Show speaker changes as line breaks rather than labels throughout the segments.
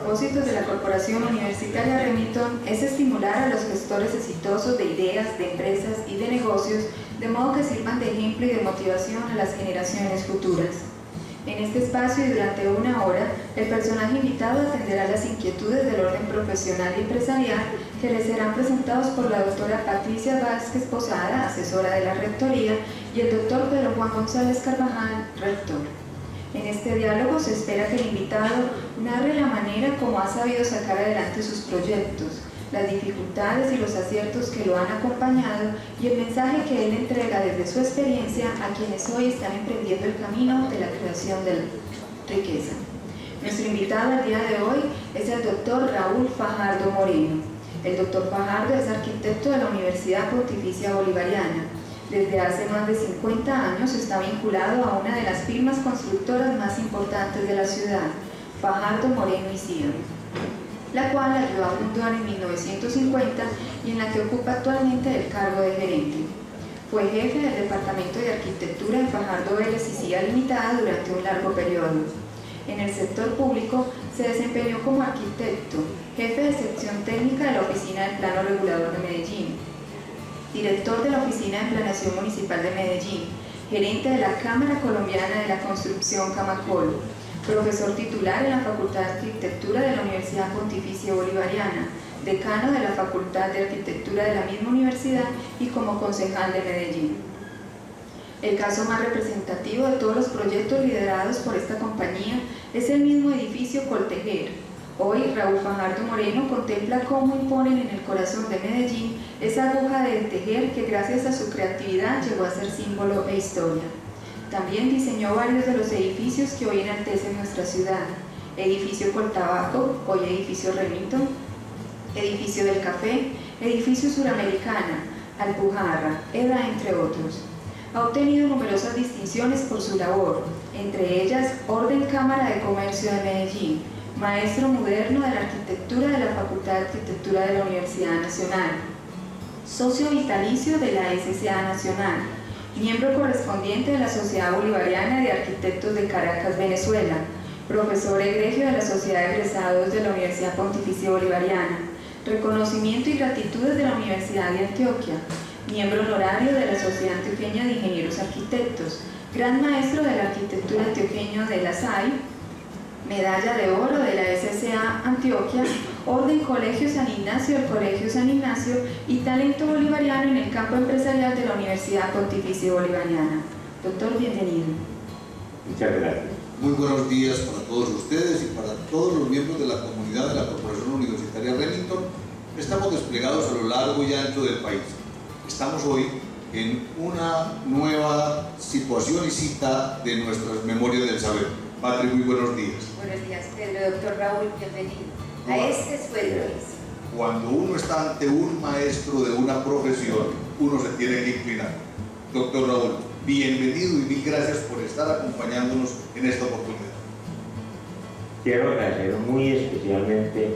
propósitos de la Corporación Universitaria Remington es estimular a los gestores exitosos de ideas, de empresas y de negocios, de modo que sirvan de ejemplo y de motivación a las generaciones futuras. En este espacio y durante una hora, el personaje invitado atenderá las inquietudes del orden profesional y empresarial que les serán presentados por la doctora Patricia Vázquez Posada, asesora de la Rectoría, y el doctor Pedro Juan González Carvajal, rector. En este diálogo se espera que el invitado narre la manera como ha sabido sacar adelante sus proyectos, las dificultades y los aciertos que lo han acompañado y el mensaje que él entrega desde su experiencia a quienes hoy están emprendiendo el camino de la creación de la riqueza. Nuestro invitado al día de hoy es el doctor Raúl Fajardo Moreno. El doctor Fajardo es arquitecto de la Universidad Pontificia Bolivariana. Desde hace más de 50 años está vinculado a una de las firmas constructoras más importantes de la ciudad, Fajardo Moreno y Cía, la cual ayudó a fundar en 1950 y en la que ocupa actualmente el cargo de gerente. Fue jefe del Departamento de Arquitectura de Fajardo Vélez y Cía Limitada durante un largo periodo. En el sector público se desempeñó como arquitecto, jefe de sección técnica de la Oficina del Plano Regulador de Medellín, director de la Oficina de Planeación Municipal de Medellín, gerente de la Cámara Colombiana de la Construcción Camacol, profesor titular en la Facultad de Arquitectura de la Universidad Pontificia Bolivariana, decano de la Facultad de Arquitectura de la misma universidad y como concejal de Medellín. El caso más representativo de todos los proyectos liderados por esta compañía es el mismo edificio Coltejer. Hoy, Raúl Fajardo Moreno contempla cómo imponen en el corazón de Medellín esa aguja de tejer que gracias a su creatividad llegó a ser símbolo e historia. También diseñó varios de los edificios que hoy enaltecen nuestra ciudad: Edificio Coltabaco, hoy Edificio Remington, Edificio del Café, Edificio Suramericana, Alpujarra, EDA, entre otros. Ha obtenido numerosas distinciones por su labor, entre ellas Orden Cámara de Comercio de Medellín, Maestro Moderno de la Arquitectura de la Facultad de Arquitectura de la Universidad Nacional, Socio Vitalicio de la SCA Nacional, miembro correspondiente de la Sociedad Bolivariana de Arquitectos de Caracas, Venezuela, profesor egregio de la Sociedad de Egresados de la Universidad Pontificia Bolivariana, reconocimiento y gratitudes de la Universidad de Antioquia, miembro honorario de la Sociedad Antioqueña de Ingenieros Arquitectos, gran maestro de la arquitectura antioqueña de la SAI, medalla de oro de la SCA Antioquia, Orden Colegio San Ignacio del Colegio San Ignacio y talento bolivariano en el campo empresarial de la Universidad Pontificia Bolivariana. Doctor, bienvenido.
Muchas gracias.
Muy buenos días para todos ustedes y para todos los miembros de la comunidad de la Corporación Universitaria Remington. Estamos desplegados a lo largo y ancho del país. Estamos hoy en una nueva situación y cita de nuestras memorias del saber. Patri, muy buenos días.
Buenos días, Pedro. Doctor Raúl, bienvenido a este su edificio.
Cuando uno está ante un maestro de una profesión, uno se tiene que inclinar. Doctor Raúl, bienvenido y mil gracias por estar acompañándonos en esta oportunidad.
Quiero agradecer muy especialmente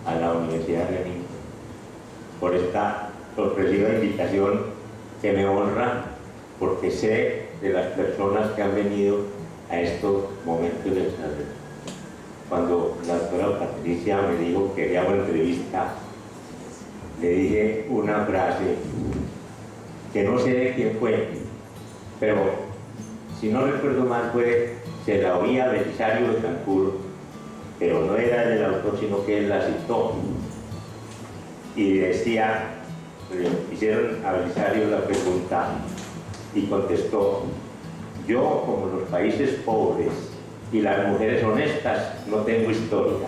a la Universidad de Remington por esta sorpresiva invitación que me honra, porque sé de las personas que han venido a estos momentos del saber. Cuando la doctora Patricia me dijo que quería una entrevista, le dije una frase que no sé de quién fue, pero si no recuerdo mal se la oía a Belisario Betancur, pero no era del autor, sino que él la citó y decía, le hicieron a Belisario la pregunta y contestó: yo, como los países pobres y las mujeres honestas, no tengo historia.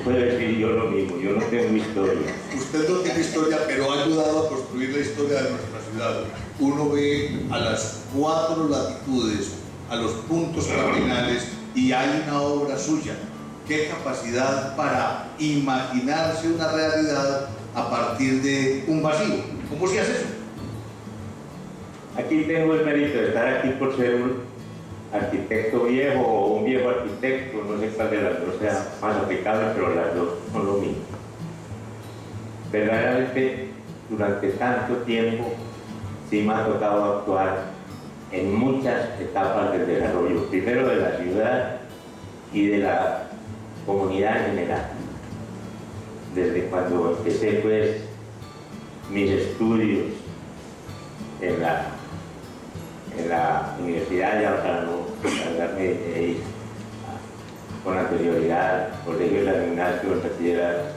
Puedo decir yo lo mismo, yo no tengo historia.
Usted no tiene historia, pero ha ayudado a construir la historia de nuestra ciudad. Uno ve a las 4 latitudes, a los puntos cardinales, y hay una obra suya. Qué capacidad para imaginarse una realidad a partir de un vacío. ¿Cómo se hace eso?
Aquí tengo el mérito de estar aquí por ser un arquitecto viejo o un viejo arquitecto, no sé cuál de las dos sea más aplicable, pero las dos son lo mismo. Verdaderamente, durante tanto tiempo, sí me ha tocado actuar en muchas etapas del desarrollo, primero de la ciudad y de la comunidad en general. Desde cuando empecé pues mis estudios en la universidad, ya para no cargarme de ir con anterioridad, colegio de la gimnasio, el bachillerato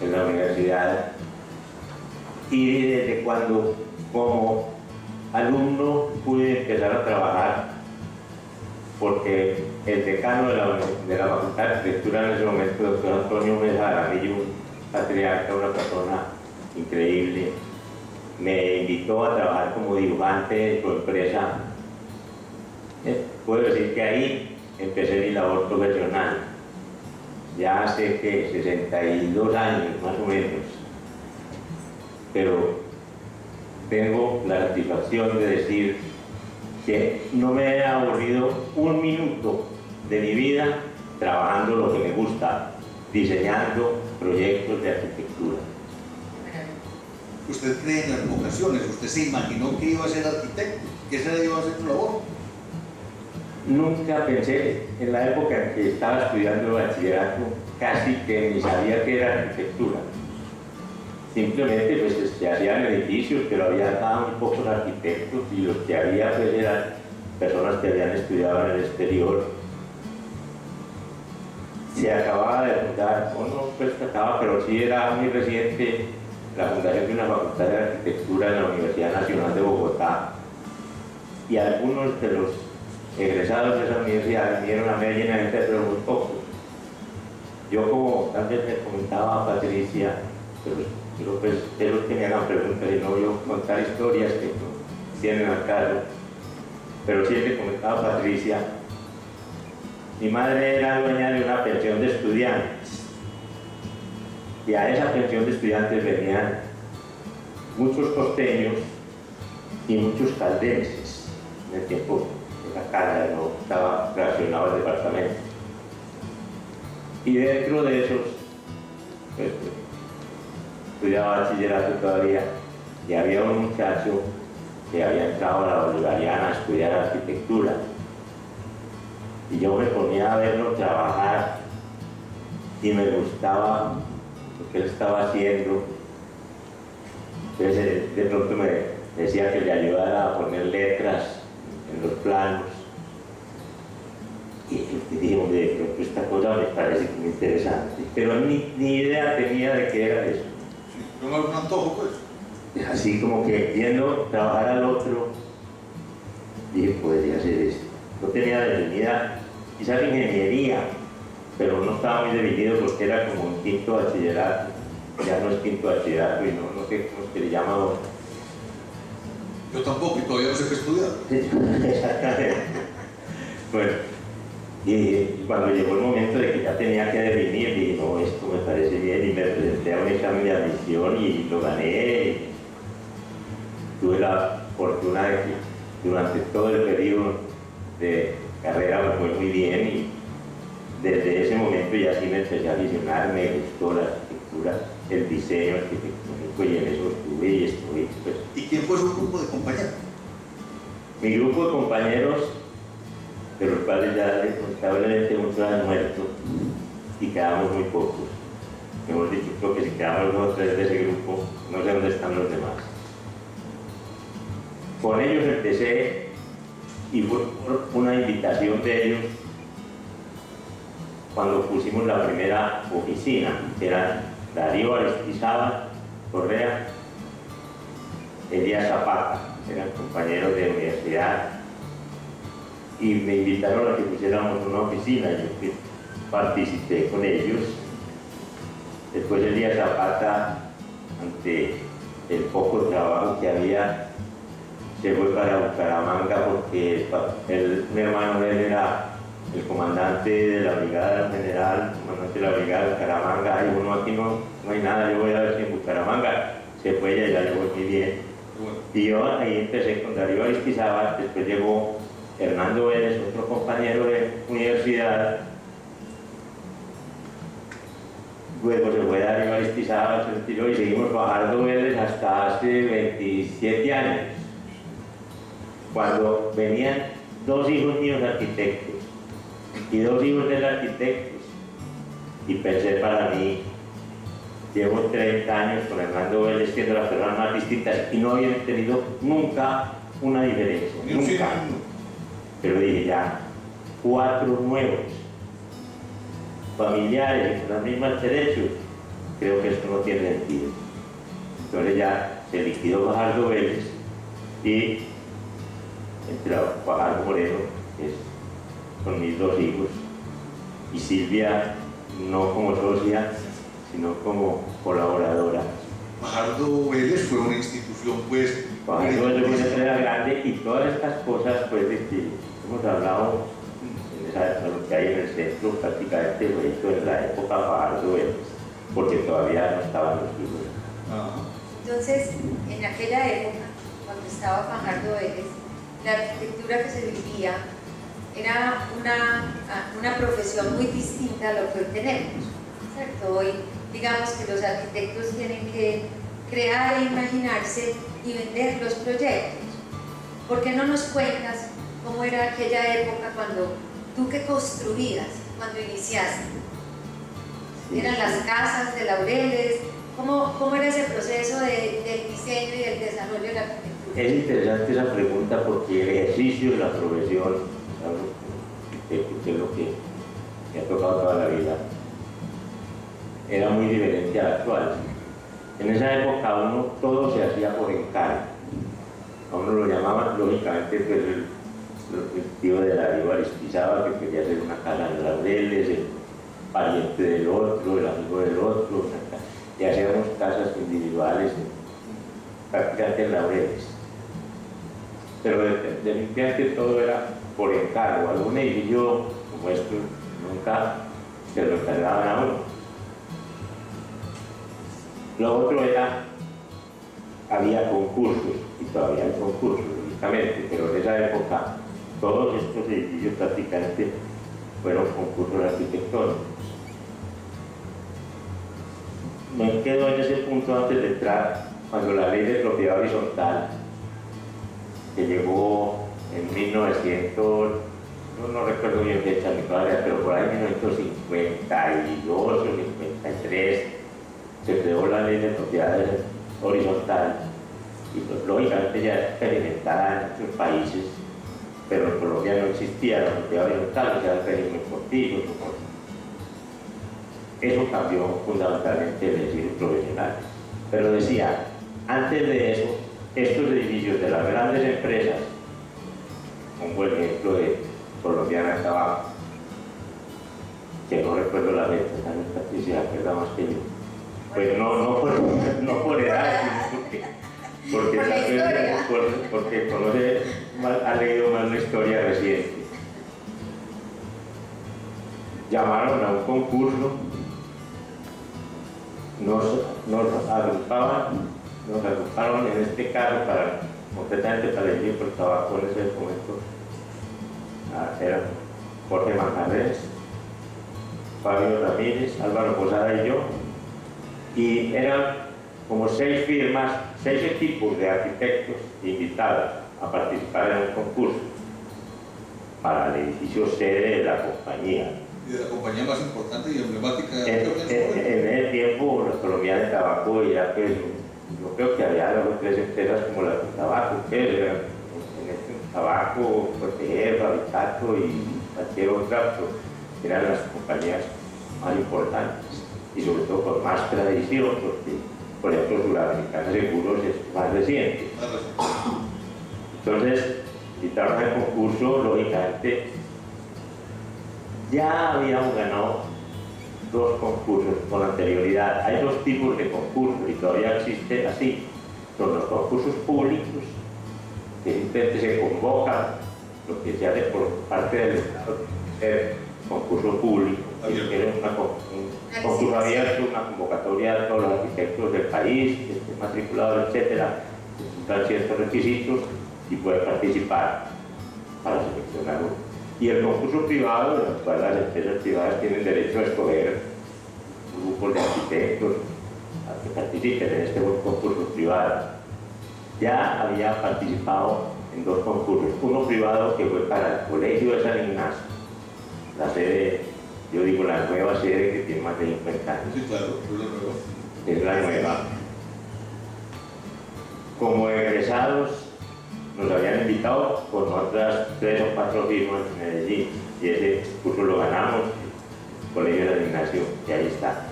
en la universidad, y desde cuando como alumno pude empezar a trabajar, porque el decano de la Facultad de Arquitectura en ese momento, el doctor Antonio Mesa Aramillo, un patriarca, una persona increíble, me invitó a trabajar como dibujante en su empresa. Puedo decir que ahí empecé mi labor profesional, ya hace que 62 años más o menos, pero tengo la satisfacción de decir que no me he aburrido un minuto de mi vida trabajando lo que me gusta, diseñando proyectos de arquitectura.
Usted cree en las vocaciones, usted se imaginó que iba a ser arquitecto, que esa iba a ser su labor.
Nunca pensé, en la época en que estaba estudiando el bachillerato, casi que ni sabía qué era arquitectura. Simplemente pues se hacían edificios, pero había muy pocos arquitectos y los que había pues eran personas que habían estudiado en el exterior. Se acababa de fundar, o no pues se acababa, pero sí era muy reciente la fundación de una facultad de arquitectura en la Universidad Nacional de Bogotá, y algunos de los egresados de esa universidad vinieron a Medellín, pero muy pocos. Yo, como tal vez me comentaba Patricia, pero pues de los que me hagan preguntas y no yo contar historias que no tienen al caso, pero sí le comentaba a Patricia, mi madre era dueña de una pensión de estudiantes, y a esa pensión de estudiantes venían muchos costeños y muchos caldenses. En el tiempo de la casa no estaba relacionado al departamento, y dentro de esos pues, estudiaba bachillerato todavía, y había un muchacho que había entrado a la Bolivariana a estudiar arquitectura, y yo me ponía a verlo trabajar y me gustaba lo que él estaba haciendo. Entonces de pronto me decía que le ayudara a poner letras en los planos, y dije, de pronto esta cosa me parece muy interesante, pero ni idea tenía de qué era eso.
¿No algún antojo, pues?
Así como que viendo trabajar al otro, dije, podría ser esto. No tenía definida, quizás ingeniería, pero no estaba muy definido porque era como un quinto bachillerato. Ya no es quinto bachillerato y no sé cómo es que le llama ahora.
Yo tampoco, y todavía no sé qué estudiar.
Exactamente. Bueno, y cuando llegó el momento de que ya tenía que definir, dije, no, esto me parece bien, y me presenté a un examen de admisión y lo gané. Tuve la fortuna de que durante todo el periodo de carrera me fue muy bien, y desde ese momento ya sí me empecé a visionar, me gustó la arquitectura, el diseño arquitectónico, y en eso estuve y estoy. Pues.
¿Y quién fue su grupo de compañeros?
Mi grupo de compañeros, de los cuales ya lamentablemente muchos han muerto y quedamos muy pocos. Hemos dicho, creo que si quedamos 2 o 3 de ese grupo, no sé dónde están los demás. Con ellos empecé, y fue por una invitación de ellos cuando pusimos la primera oficina, que eran Darío Aristizábal Correa, Elías Zapata, eran compañeros de universidad, y me invitaron a que pusiéramos una oficina. Yo participé con ellos. Después Elías Zapata, ante el poco trabajo que había, se fue para Bucaramanga porque un hermano de él era el comandante de la brigada general, comandante de la brigada de Bucaramanga. Ay, uno aquí no hay nada, yo voy a ver si en Bucaramanga. Se fue y allá le fue muy bien. Y yo ahí empecé con Darío Aristizábal, después llegó Hernando Vélez, otro compañero de universidad. Luego se fue Darío Aristizábal, se retiró, y seguimos trabajando Vélez hasta hace 27 años. Cuando venían 2 hijos míos arquitectos y 2 hijos del arquitectos, y pensé para mí, llevo 30 años con Hernando Vélez siendo las personas más distintas y no habían tenido nunca una diferencia,
Ni un
nunca.
signo.
Pero dije ya, 4 nuevos, familiares, con los mismos derechos, creo que esto no tiene sentido. Entonces ya se liquidó Fajardo Vélez y entró Fajardo Moreno, que es con mis 2 hijos, y Silvia no como socia, sino como colaboradora.
Fajardo Vélez fue una institución, pues,
Fajardo Vélez fue una empresa grande y todas estas cosas, pues, de que hemos hablado en esa, lo que hay en el centro, prácticamente fue hecho en la época Fajardo Vélez, porque todavía no estaban los hijos.
Ajá.
Entonces, en aquella época, cuando estaba Fajardo Vélez, la arquitectura que se vivía era una profesión muy distinta a lo que hoy tenemos, ¿cierto? Hoy, digamos que los arquitectos tienen que crear e imaginarse y vender los proyectos. ¿Por qué no nos cuentas cómo era aquella época cuando tú que construías, cuando iniciaste? ¿Eran las casas de laureles? ¿Cómo era ese proceso del diseño y del desarrollo de la arquitectura?
Es interesante esa pregunta porque el ejercicio de la profesión, que es lo que me ha tocado toda la vida, era muy diferente al actual. En esa época todo se hacía por encargo. A uno lo llamaban, lógicamente, pues, el tío de Darío Aristizábal, que quería hacer una casa en Laureles, el pariente del otro, el amigo del otro, y hacíamos casas individuales, prácticamente en Laureles. Pero definitivamente todo era por encargo. Algún edificio como esto nunca se lo encargaban a uno. Lo otro era, había concursos, y todavía hay concursos, lógicamente, pero en esa época todos estos edificios prácticamente fueron concursos arquitectónicos. Me quedo en ese punto antes de entrar, cuando la ley de propiedad horizontal, que llegó en 1900, no recuerdo bien fecha ni todavía, pero por ahí en 1952 o 53, se creó la ley de propiedad horizontal y pues, lógicamente ya experimentada en muchos países, pero en Colombia no existía la propiedad horizontal, o sea, el régimen contigo. Eso cambió fundamentalmente el ejercicio profesional. Pero decía, antes de eso, estos edificios de las grandes empresas, un buen ejemplo de Colombiana Tabaco, que no recuerdo la letra, también Patricia acuerda más que yo. Pues no por edad, sino porque conoce, ha leído más la historia reciente. Llamaron a un concurso, nos agruparon en este caso completamente para elegir por tabaco en ese momento. Eran Jorge Manjarres, Fabio Ramírez, Álvaro Posada y yo, y eran como 6 firmas, 6 equipos de arquitectos invitados a participar en el concurso para el edificio sede de la compañía.
Y de la compañía más importante y emblemática de
En ese tiempo, la economía de tabaco ya que yo creo que había 2 o 3 empresas como la de tabaco, que eran en este tabaco, proteger, fabricato y cualquier otra, pues, eran las compañías más importantes y sobre todo con más tradición, porque por ejemplo Suramericana Seguros es más reciente. Entonces, invitaron al concurso, lógicamente, ya habíamos ganado 2 concursos con anterioridad. Hay 2 tipos de concursos y todavía existe así. Son los concursos públicos, que simplemente se convoca lo que se hace por parte del Estado, concurso público, que es un concurso abierto, una convocatoria de todos los arquitectos del país, que estén matriculados, etcétera, que cumplan ciertos requisitos y pueden participar para seleccionar uno. Y el concurso privado, en el cual las empresas privadas tienen derecho a escoger grupos de arquitectos a que participen en este concurso privado. Ya había participado en 2 concursos, uno privado que fue para el Colegio de San Ignacio, la sede yo digo la nueva sede que tiene más de 50 años.
Sí, claro, es la nueva.
Es la nueva. Como egresados nos habían invitado con otras 3 o 4 firmas en Medellín y ese curso lo ganamos, el Colegio de la Asignación, y ahí está.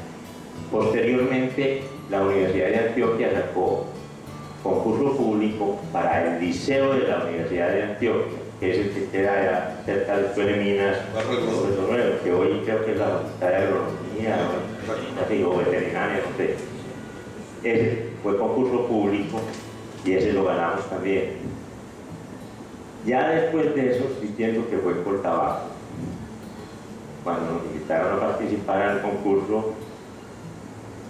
Posteriormente, la Universidad de Antioquia sacó concurso público para el liceo de la Universidad de Antioquia, que es el que queda cerca de Escuela de Minas, que hoy creo que es la Facultad de Agronomía o Veterinaria, no sé. Ese fue concurso público y ese lo ganamos también. Ya después de eso, sí entiendo que fue por tabaco. Cuando nos invitaron a participar en el concurso,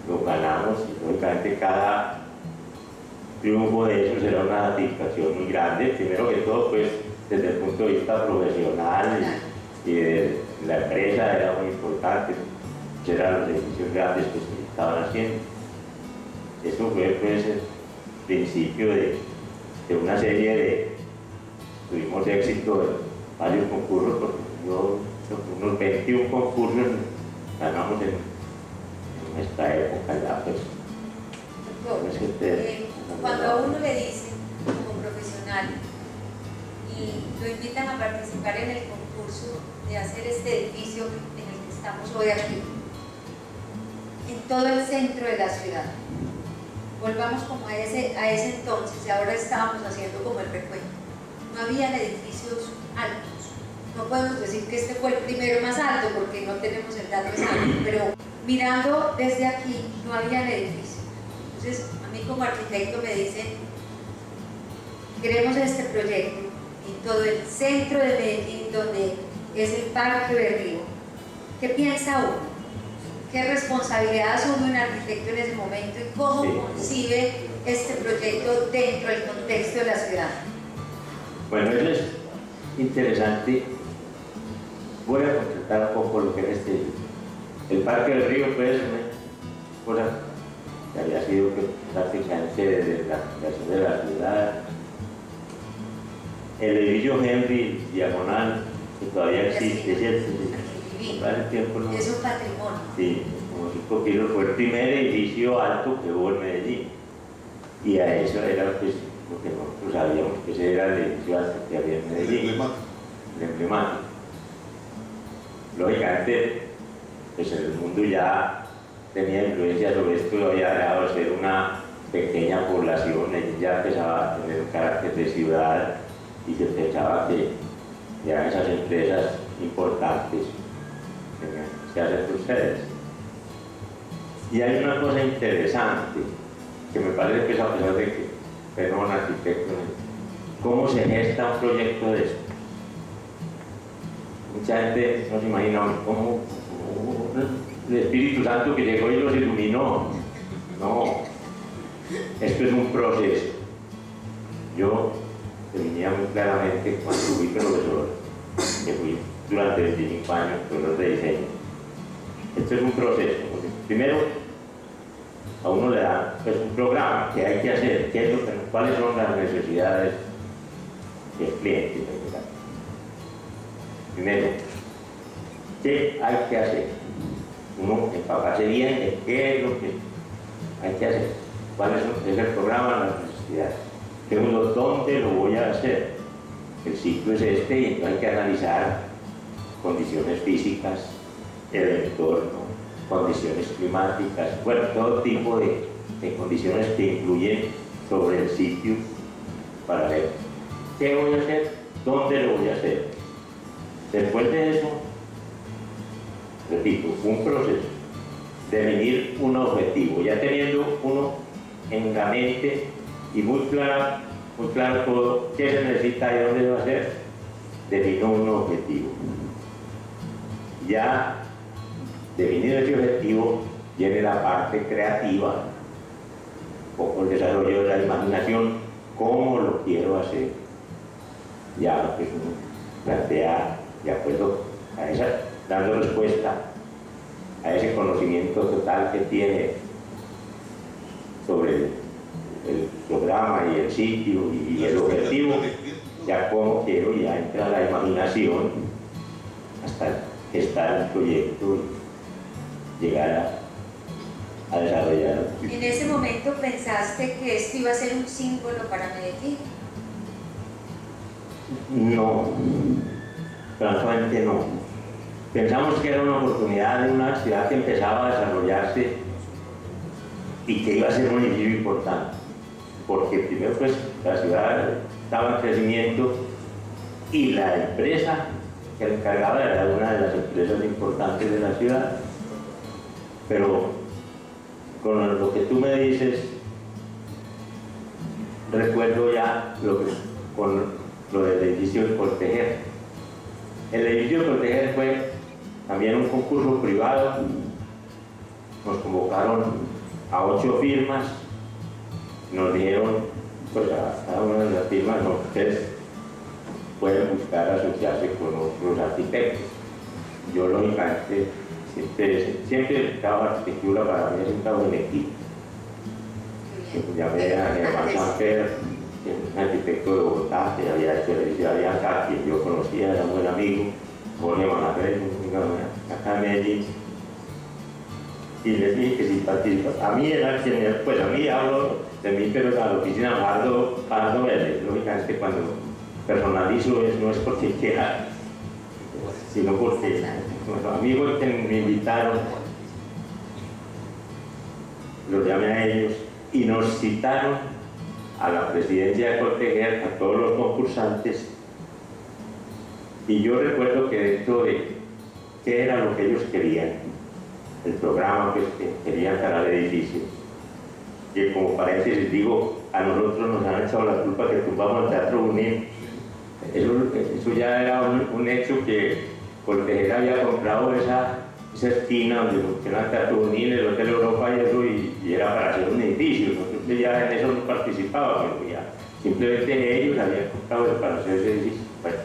lo ganamos y lógicamente cada triunfo de esos era una satisfacción muy grande. Primero que todo, pues desde el punto de vista profesional y de la empresa era muy importante, eran los edificios grandes que se estaban haciendo. Eso fue pues el principio de una serie de, tuvimos éxito en varios concursos, porque unos 21 concursos ganamos en nuestra época ya pues.
Cuando a uno le dicen como profesional y lo invitan a participar en el concurso de hacer este edificio en el que estamos hoy aquí, en todo el centro de la ciudad, volvamos como a ese entonces, y ahora estábamos haciendo como el recuento, no habían edificios altos, no podemos decir que este fue el primero más alto porque no tenemos el dato exacto, pero mirando desde aquí no habían edificios. Entonces a mí como arquitecto me dicen, queremos este proyecto en todo el centro de Medellín, donde es el Parque Berrío. ¿Qué piensa uno? ¿Qué responsabilidad asume un arquitecto en ese momento y cómo concibe este proyecto dentro del contexto de la ciudad?
Bueno, eso es interesante. Voy a completar un poco lo que es el Parque del Río, pues, una cosa que había sido prácticamente desde la fundación de la ciudad. El edificio Henry Diagonal, que todavía existe, ¿cierto?
¿no? Es un patrimonio.
Sí, como 5 kilos, fue el primer edificio alto que hubo en Medellín. Y a eso era pues, lo que nosotros sabíamos que ese era el edificio alto que había en Medellín. El emblemático. Lógicamente, pues el mundo ya tenía influencia sobre esto, había dejado de ser una pequeña población, ya empezaba a tener un carácter de ciudad y se pensaba que eran esas empresas importantes que hacen ustedes. Y hay una cosa interesante que me parece que es, a pesar de que no un arquitecto, cómo se gesta un proyecto de esto. Mucha gente no se imagina cómo el Espíritu Santo que llegó y los iluminó. No, esto es un proceso. Yo definía muy claramente cuando fui profesor, que fui durante 25 años profesor de diseño. Esto es un proceso. Primero, a uno le dan pues, un programa que hay que hacer, cuáles son las necesidades del cliente. Primero, ¿qué hay que hacer? Uno empaparse bien de qué es lo que hay que hacer, cuáles son, es el programa, las necesidades. Segundo, ¿dónde lo voy a hacer? El sitio es este y hay que analizar condiciones físicas, el entorno, condiciones climáticas, bueno, todo tipo de condiciones que influyen sobre el sitio para ver qué voy a hacer, dónde lo voy a hacer. Después de eso, repito, un proceso, definir un objetivo, ya teniendo uno en la mente y muy claro todo qué se necesita y dónde se va a hacer, defino un objetivo. Ya definido ese objetivo, viene la parte creativa, un poco el desarrollo de la imaginación, cómo lo quiero hacer. Ya pues uno plantea de acuerdo a esa, dando respuesta a ese conocimiento total que tiene sobre el programa y el sitio y el objetivo, ya como quiero, ya entra la imaginación hasta gestar un proyecto y llegar a desarrollarlo.
¿En ese momento pensaste que esto iba a ser un símbolo para Medellín?
No, francamente no. Pensamos que era una oportunidad de una ciudad que empezaba a desarrollarse y que iba a ser un municipio importante, porque primero pues la ciudad estaba en crecimiento y la empresa que la encargaba era una de las empresas importantes de la ciudad. Pero con lo que tú me dices, recuerdo ya con lo del edificio de Cortejer. El edificio de Cortejer fue también un concurso privado. Nos convocaron a 8 firmas, nos dijeron, pues a cada una de las firmas, no, ustedes pueden buscar asociarse con otros arquitectos. Yo lógicamente siempre estaba arquitectura, para mí siempre estaba en equipo. Llamé a Germán Sanfer, un arquitecto de Bogotá, que había hecho el edificio de Alianza, quien yo conocía, era un buen amigo, Jorge Manafer, acá en Medellín. Y les dije que si participa. A mí era quien, pues a mí hablo de mí, pero a la oficina Pardo Vélez. Lógicamente cuando personalizo no es porque quiera, sino porque los amigos que me invitaron, los llamé a ellos y nos citaron a la presidencia de Cortejer, a todos los concursantes, y yo recuerdo que dentro de qué era lo que ellos querían, el programa pues, que querían para el edificio, que como paréntesis digo, a nosotros nos han echado la culpa que tumbamos el Teatro Unir. Eso ya era un hecho que Cortejer había comprado esa esquina donde funciona el Teatro Unir, el Hotel Europa y eso, y era para hacer un edificio. Nosotros ya en eso no participábamos, ya simplemente ellos habían comprado eso para hacer ese edificio. Bueno,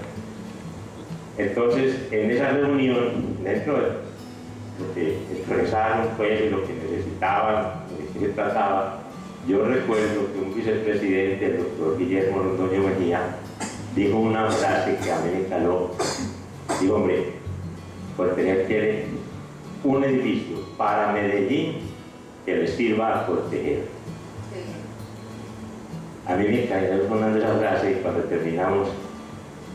entonces, en esa reunión, dentro de lo que expresaron, pues, lo que necesitaban, de qué se trataba, yo recuerdo que un vicepresidente, el doctor Guillermo Londoño Mejía, dijo una frase que a mí me caló. Digo, hombre, Cortejer quiere un edificio para Medellín que le sirva a Cortejer. A mí me cayó sonando esa frase y cuando terminamos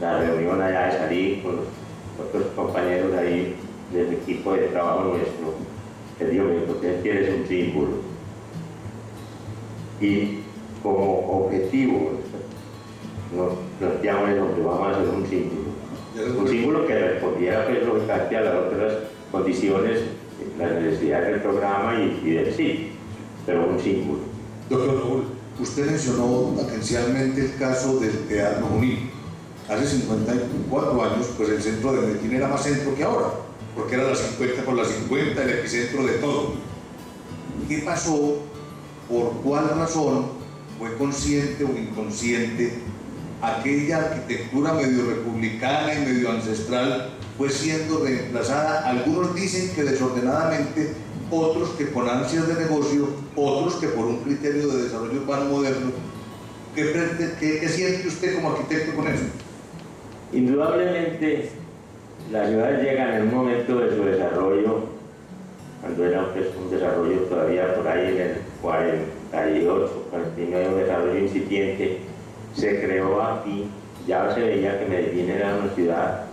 la reunión allá de salir con los otros compañeros ahí del equipo de trabajo nuestro, les digo, Cortejer quiere un símbolo. Y como objetivo, nos planteamos eso, que vamos a hacer un símbolo que respondiera pues, lógicamente a las otras condiciones, las necesidades del programa y del sitio, pero un símbolo.
Doctor Raúl, usted mencionó atencialmente el caso del Teatro Unir. Hace 54 años, pues el centro de Medellín era más centro que ahora, porque era la 50 por la 50, el epicentro de todo. ¿Qué pasó? ¿Por cuál razón fue consciente o inconsciente aquella arquitectura medio republicana y medio ancestral fue siendo reemplazada? Algunos dicen que desordenadamente, otros que con ansias de negocio, otros que por un criterio de desarrollo urbano moderno. ¿Qué siente usted como arquitecto con eso?
Indudablemente, las ciudades llegan en un momento de su desarrollo, cuando era pues, un desarrollo todavía por ahí en el 48, 49, un desarrollo incipiente. Se creó aquí, ya se veía que Medellín era una ciudad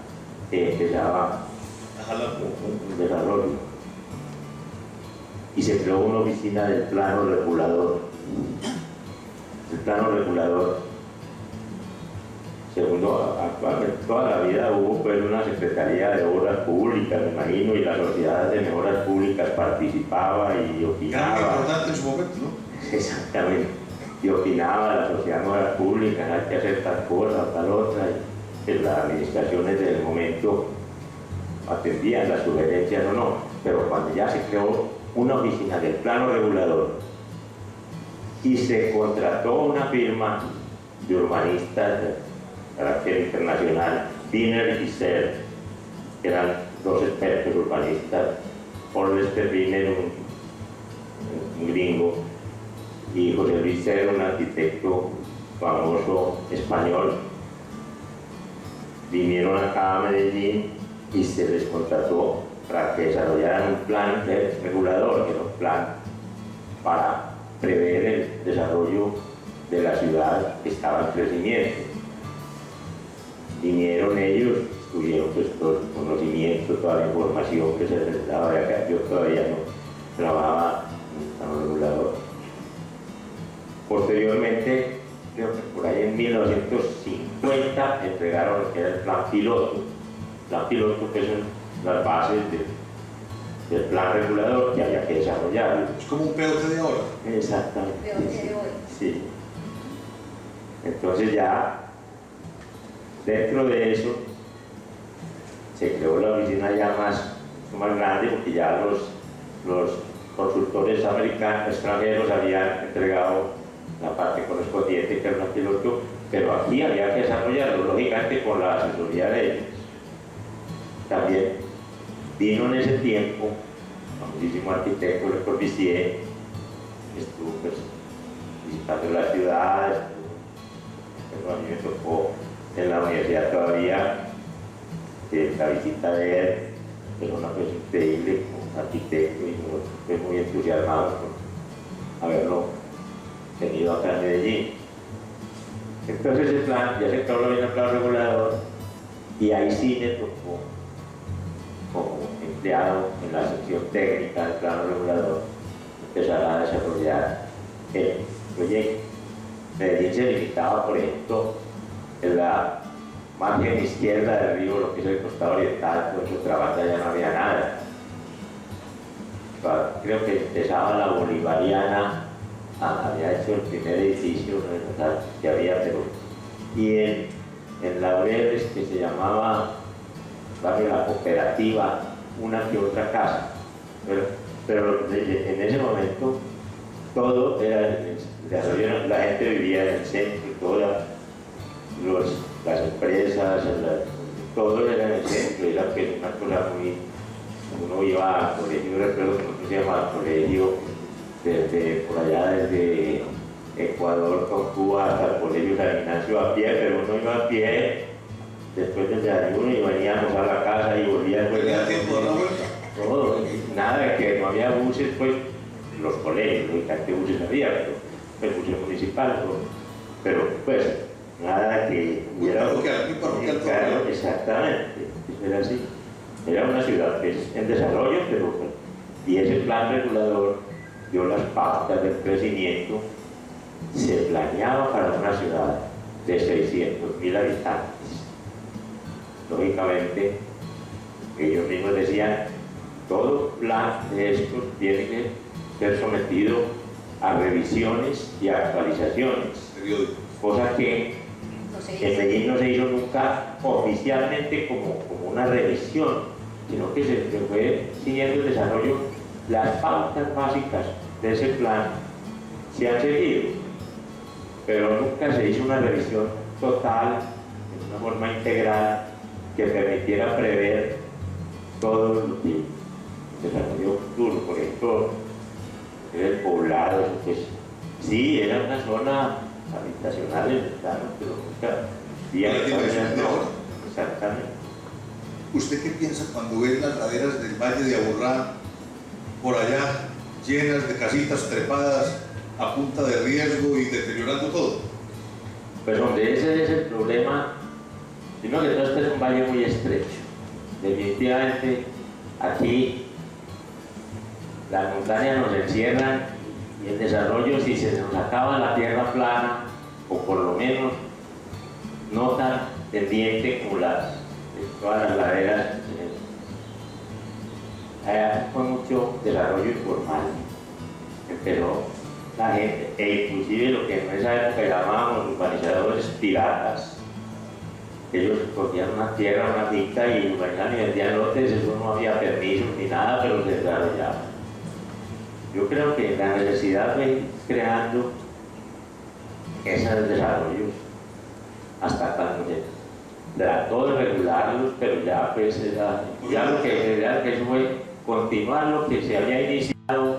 que empezaba un desarrollo. Y se creó una oficina del plano regulador. El plano regulador, segundo, actualmente toda la vida hubo pues, una Secretaría de Obras Públicas, me imagino, y la Sociedad de Mejoras Públicas participaba y opinaba.
Era importante en su momento, ¿no?
Exactamente. Y opinaba la Sociedad de Mejoras Públicas, hay que hacer tal cosa, tal otra, y que las administraciones del momento atendían las sugerencias o no. Pero cuando ya se creó una oficina del plano regulador y se contrató una firma de urbanistas de carácter internacional, Wiener y Serre, que eran dos expertos urbanistas, Paul Lester Wiener, un gringo, y José Luis Serre, un arquitecto famoso español. Vinieron acá a Medellín y se les contrató para que desarrollaran un plan regulador, que era un plan para prever el desarrollo de la ciudad que estaba en crecimiento. Vinieron ellos, tuvieron pues todo el conocimiento, toda la información que se les daba, ya que yo todavía no trabajaba en un regulador. Posteriormente, creo que por ahí en 1950 entregaron lo que era el plan piloto. Plan piloto, que son las bases del plan regulador que había que desarrollarlo.
Es como un POT de ahora.
Exactamente.
Peor que hoy.
Sí. Entonces ya, dentro de eso, se creó la oficina ya más grande, porque ya los consultores americanos, extranjeros habían entregado la parte correspondiente, que era el piloto, pero aquí había que desarrollarlo, lógicamente, con la asesoría de ellos. También vino en ese tiempo un famosísimo arquitecto, Le Corbusier, estuvo pues, visitando la ciudad, pero a mí me tocó en la universidad todavía la visita de él, era una cosa increíble como arquitecto y fue muy entusiasmado por haberlo tenido acá en Medellín. Entonces el plan, ya se acabó bien el plan regulador, y ahí sí me tocó como empleado en la sección técnica del plan regulador empezar a desarrollar el proyecto. Medellín se limitaba, por ejemplo, en la margen izquierda del río, lo que es el costado oriental, por otra banda ya no había nada. Creo que empezaba la Bolivariana, había hecho el primer edificio que había, pero y en Laureles, que se llamaba barrio La Cooperativa, una que otra casa, pero en ese momento todo era el desarrollo, la gente vivía en el centro, todas las empresas, todo era en el centro, era una cosa muy, uno iba al colegio, yo recuerdo que nosotros íbamos al colegio desde por allá, desde Ecuador con Cuba hasta el colegio San Ignacio a pie, pero uno iba a pie después del desayuno y veníamos a la casa y volvíamos.
¿Tenía tiempo de dar la vuelta?
Todo, nada de que no había buses, pues los colegios, lógicamente buses había, pero buses municipales, pero pues nada de que hubiera.
Muy parroquial.
Claro, exactamente, era así. Era una ciudad que es en desarrollo, pero y ese plan regulador dio las pautas del crecimiento. Se planeaba para una ciudad de 600.000 habitantes. Lógicamente, ellos mismos decían, todo plan de estos tiene que ser sometido a revisiones y actualizaciones, cosa que en Medellín no se hizo nunca oficialmente como una revisión, sino que se fue siguiendo el desarrollo. Las pautas básicas de ese plan se han seguido, pero nunca se hizo una revisión total, de una forma integral, que permitiera prever todo lo que el desarrollo futuro. Por ejemplo, el poblado, pues, sí, era una zona habitacional en el plano, pero nunca exactamente.
¿Usted qué piensa cuando ve las laderas del Valle de Aburrá por allá llenas de casitas trepadas a punta de riesgo y deteriorando todo?
Pues hombre, ese es el problema. Primero que todo, este es un valle muy estrecho. Definitivamente aquí las montañas nos encierran y el desarrollo, si se nos acaba la tierra plana, o por lo menos no tan pendiente como todas las laderas, fue mucho desarrollo informal. Pero la gente, e inclusive lo que en esa época llamábamos urbanizadores piratas, ellos cogían una tierra, una finca y urbanizaban y vendían lotes, eso no había permiso ni nada, pero se desarrollaba. Yo creo que la necesidad fue creando esos desarrollos hasta cuando se trató de regularlos, pero ya pues ya lo que eso fue continuar lo que se había iniciado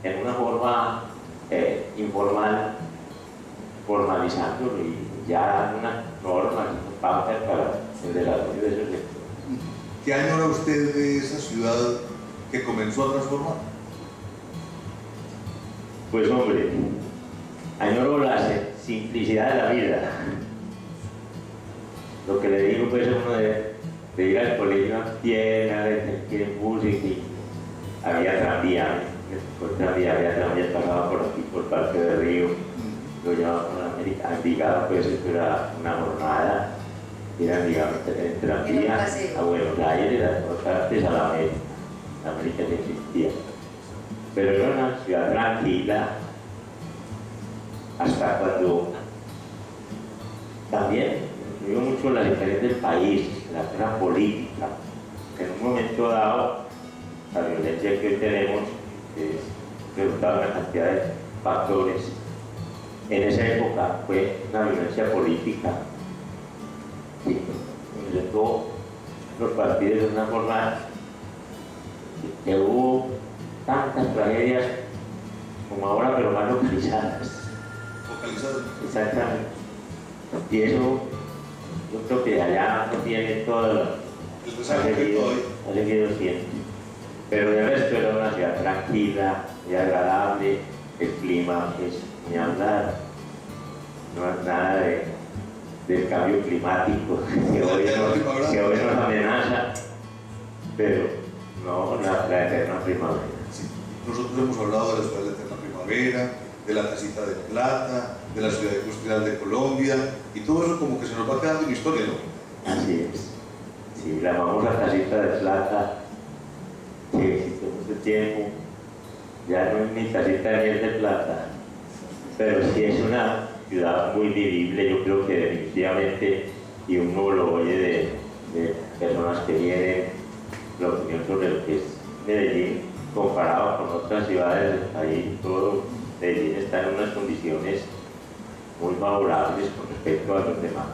en una forma informal, formalizándolo y ya unas normas, pautas para el desarrollo de esos sectores.
¿Qué añora usted de esa ciudad que comenzó a transformar?
Pues hombre, añoro la simplicidad de la vida. Lo que le digo pues a uno de ir al colegio a pie, a veces que en bus y había tranvía, había tranvía, pasaba por aquí, por Parque del Río, lo llevaba por América, Envigado, pues esto era una jornada, era Envigado en tranvía a Buenos Aires, a todas partes, a la América no existía. Pero era una ciudad tranquila, hasta cuando también influyó mucho la diferencia del país, la guerra política, que en un momento dado, la violencia que hoy tenemos es resultado de una cantidad de factores. En esa época fue una violencia política, sí, presentó los partidos de una forma que hubo tantas tragedias como ahora, pero más localizadas.
Focalizado.
Exactamente. Y eso, yo creo que allá no tiene todo lo
El desarrollo que todavía.
ha seguido siendo. Pero de resto era una ciudad tranquila, muy agradable, el clima es muy hablar, no es nada del cambio climático que hoy nos amenaza, pero no la eterna primavera.
Sí. Nosotros hemos hablado de la ciudad de la eterna primavera, de la casita de plata, de la ciudad industrial de Colombia, y todo eso como que se nos va quedando en historia, ¿no?
Así es. Sí, la famosa casita de plata, que existe mucho tiempo, ya no es mi casita de miel de plata, pero sí es una ciudad muy vivible, yo creo que definitivamente, y uno lo oye de personas que vienen, la opinión sobre lo que es Medellín, comparado con otras ciudades del país, todo Medellín está en unas condiciones muy favorables con respecto a los demás.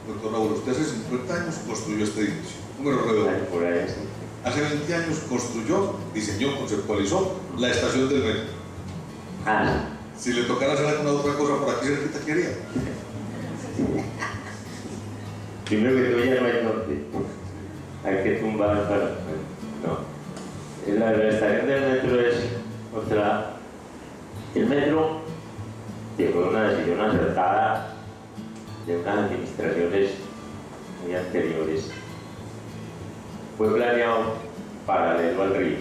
Doctor Raúl, usted hace 50 años construyó este edificio, número redondo.
Por ahí, sí.
Hace 20 años construyó, diseñó, conceptualizó la estación del metro.
Ah,
Si le tocara hacer alguna otra cosa por aquí cerquita, ¿qué haría?
primero que todo ya no hay norte, hay que tumbar para... No, la estación del metro es otra... El metro, que fue una decisión acertada de unas administraciones muy anteriores, fue planeado paralelo al río,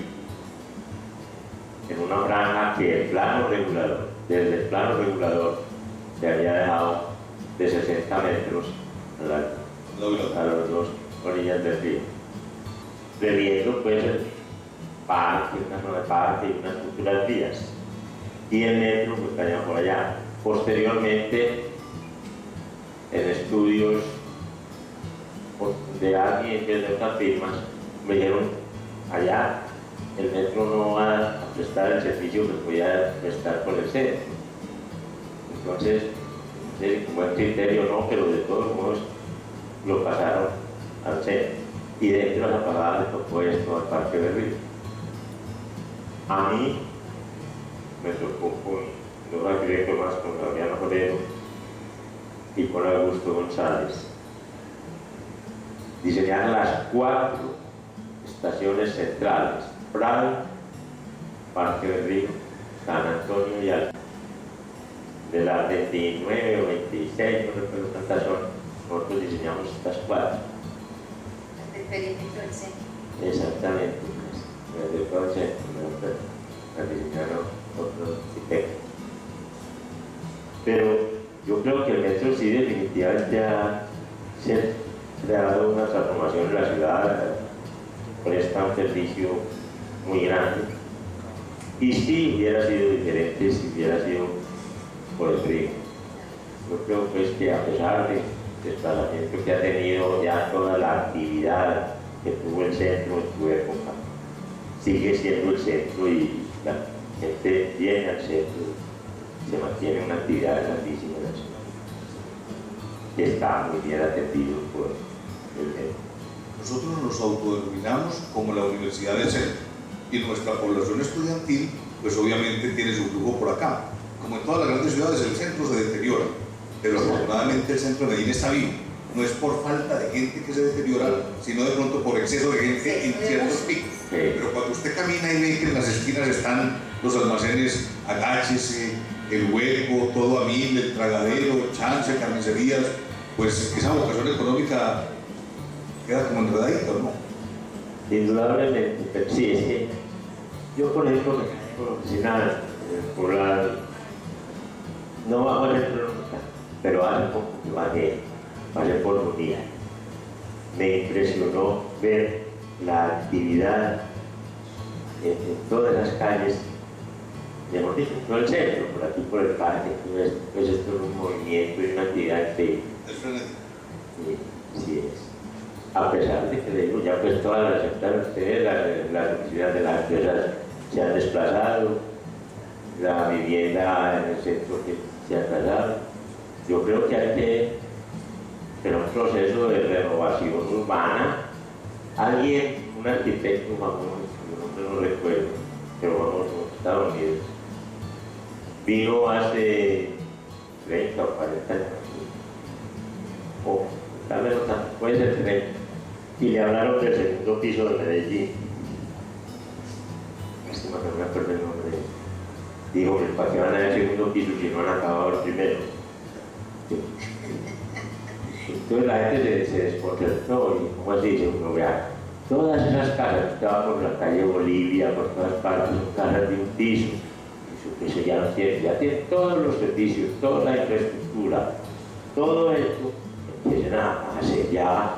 en una franja que el plano regulador, desde el plano regulador, se había dejado de 60 metros a las dos orillas del río, previendo pues el parque, una zona de parque y unas futuras vías, y el metro pues caía por allá. Posteriormente, en estudios de alguien de otras firmas, me dijeron, allá el metro no va a prestar el servicio que podía prestar por el centro. Entonces, no sé, como buen criterio no, pero de todos modos lo pasaron al centro. Y dentro de la parada le tocó esto al Parque del Río. A mí me tocó con los arquitectos más, con Gabriel Jolero y con Augusto González, diseñar las 4 estaciones centrales: Prado, Parque del Río, San Antonio y Alto. De las 29 o 26, no recuerdo cuántas son, nosotros diseñamos estas 4.
El perímetro del centro.
Exactamente, desde todo el centro, la diseñaron otros arquitectos. Pero yo creo que el metro sí definitivamente ha creado una transformación en la ciudad, presta un servicio muy grande. Y si hubiera sido diferente, si hubiera sido por el río. Yo creo pues que a pesar del desplazamiento que ha tenido ya toda la actividad que tuvo el centro en su época, sigue siendo el centro y la gente viene al centro, se mantiene una actividad grandísima en la ciudad, que está muy bien atendido por el centro.
Nosotros nos autodenominamos como la Universidad del Centro y nuestra población estudiantil pues obviamente tiene su flujo por acá. Como en todas las grandes ciudades el centro se deteriora, pero afortunadamente el centro de Medellín está vivo no es por falta de gente que se deteriora, sino de pronto por exceso de gente en ciertos picos. Pero cuando usted camina y ve que en las esquinas están los almacenes, agáchese, el hueco, todo a mil, el tragadero, chance, carnicerías, pues esa vocación económica queda como enredadita, ¿no?
Indudablemente, pero sí, es que yo, por ejemplo, por oficina rural, no bajo el centro nunca, pero hace poco que pasé por Munía. Me impresionó ver la actividad en todas las calles, digamos, no el centro, por aquí por el parque, pues esto es un movimiento y una actividad que sí es. A pesar de que le digo, ya pues todas las aceptaron ustedes, las oficinas de las empresas se han desplazado, la vivienda en el centro que se ha trasladado. Yo creo que hay que hacer un proceso de renovación urbana. Alguien, un arquitecto famoso, yo no recuerdo, pero vamos a Estados Unidos, vino hace 30 o 40 años, o tal vez no tanto, puede ser 30, y le hablaron del segundo piso de Medellín. Lástima que no me acuerdo el nombre. Dijo, ¿para qué van a ir al segundo piso si no han acabado el primero? Entonces la gente se desconcertó y como así dice uno, vea, todas esas casas que estaban por la calle Bolivia, por todas partes, son casas de un piso, y su piso ya tiene todos los servicios, toda la infraestructura, todo esto, empiezan a hacer ya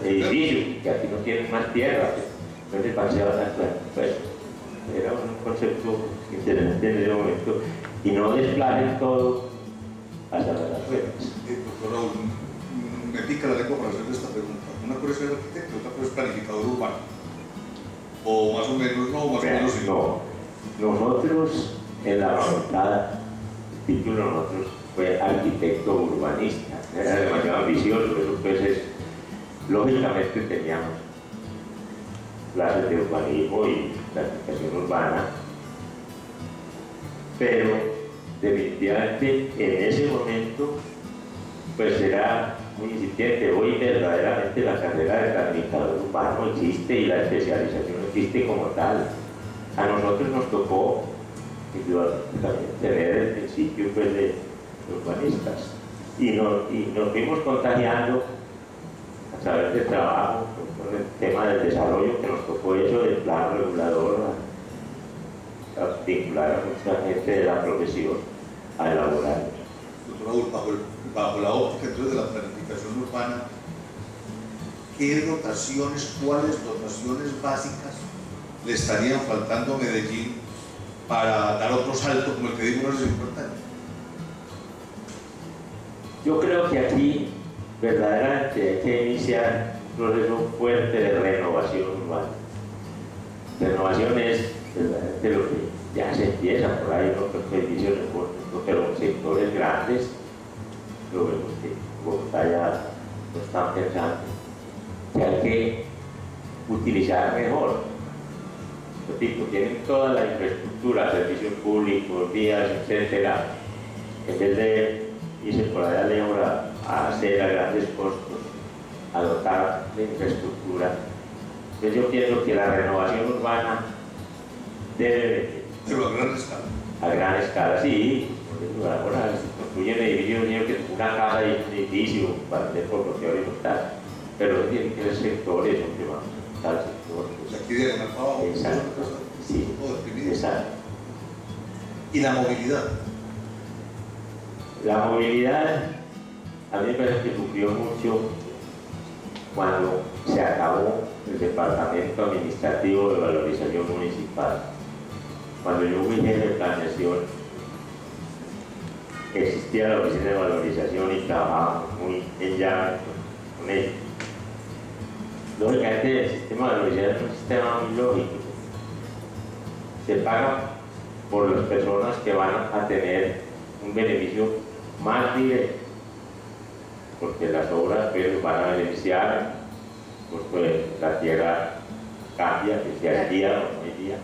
edificios, que aquí no tienen más tierra, entonces ¿para qué se van a hacer? Pues era un concepto interesante en ese momento, y no desplacen todo hasta las afueras.
Doctor Raúl, me pica la lengua para hacerle esta pregunta. Una cosa es ser arquitecto, otra cosa es planificador urbano. O más o menos no, más o menos sí.
No. Nosotros en la facultad, el título nosotros fue arquitecto urbanista. Era demasiado ambicioso, pero pues lógicamente teníamos clases de urbanismo y planificación urbana, pero definitivamente en ese momento pues era muy incipiente. Hoy verdaderamente la carrera de planificador urbano existe y la especialización existe como tal. A nosotros nos tocó también tener el principio pues, de urbanistas y nos fuimos contagiando a través del trabajo con el tema del desarrollo que nos tocó eso del plano regulador a vincular a mucha gente de la profesión a elaborar.
Doctor Raúl, bajo la óptica entonces de la planificación urbana, ¿cuáles dotaciones básicas le estarían faltando a Medellín para dar otro salto como el que dimos hace 50 años?
Yo creo que aquí verdaderamente hay que iniciar un proceso fuerte de renovación urbana. Renovación es verdaderamente lo que ya se empieza por ahí, ¿no? Los edificios pero en sectores grandes, lo vemos que Bogotá ya lo están pensando, que hay que utilizar mejor. Repito, tienen toda la infraestructura, servicios públicos, vías, etcétera, en vez de irse por allá lejos a hacer a grandes costos, a dotar de infraestructura. Entonces yo pienso que la renovación urbana debe venir.
Pero a gran escala.
A gran escala, sí. Ahora se construyen edificios, que una casa y un edificio para hacer por lo que ahora está. Pero tienen que ser sectores, donde vamos a tal sector.
Pues aquí de ganar para abajo.
Exacto. Sí. Exacto.
¿Y la movilidad?
La movilidad, a mí me parece que sufrió mucho cuando se acabó el Departamento Administrativo de Valorización Municipal. Cuando yo fui jefe de planeación, existía la oficina de valorización y trabajábamos muy en llave con ellos. Lógicamente, el sistema de valorización es un sistema muy lógico. Se paga por las personas que van a tener un beneficio más directo, porque las obras pues, van a beneficiar, pues la tierra cambia desde el día o no hay día.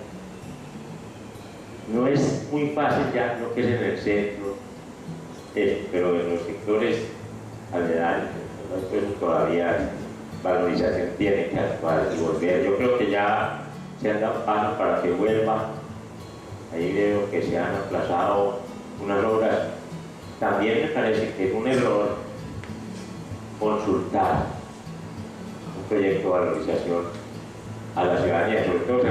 No es muy fácil ya lo que es en el centro, pero en los sectores aledaños, todavía valorización tiene que actuar y volver. Yo creo que ya se han dado pasos para que vuelva. Ahí veo que se han aplazado unas obras. También me parece que es un error consultar un proyecto de valorización a la ciudadanía, sobre todo.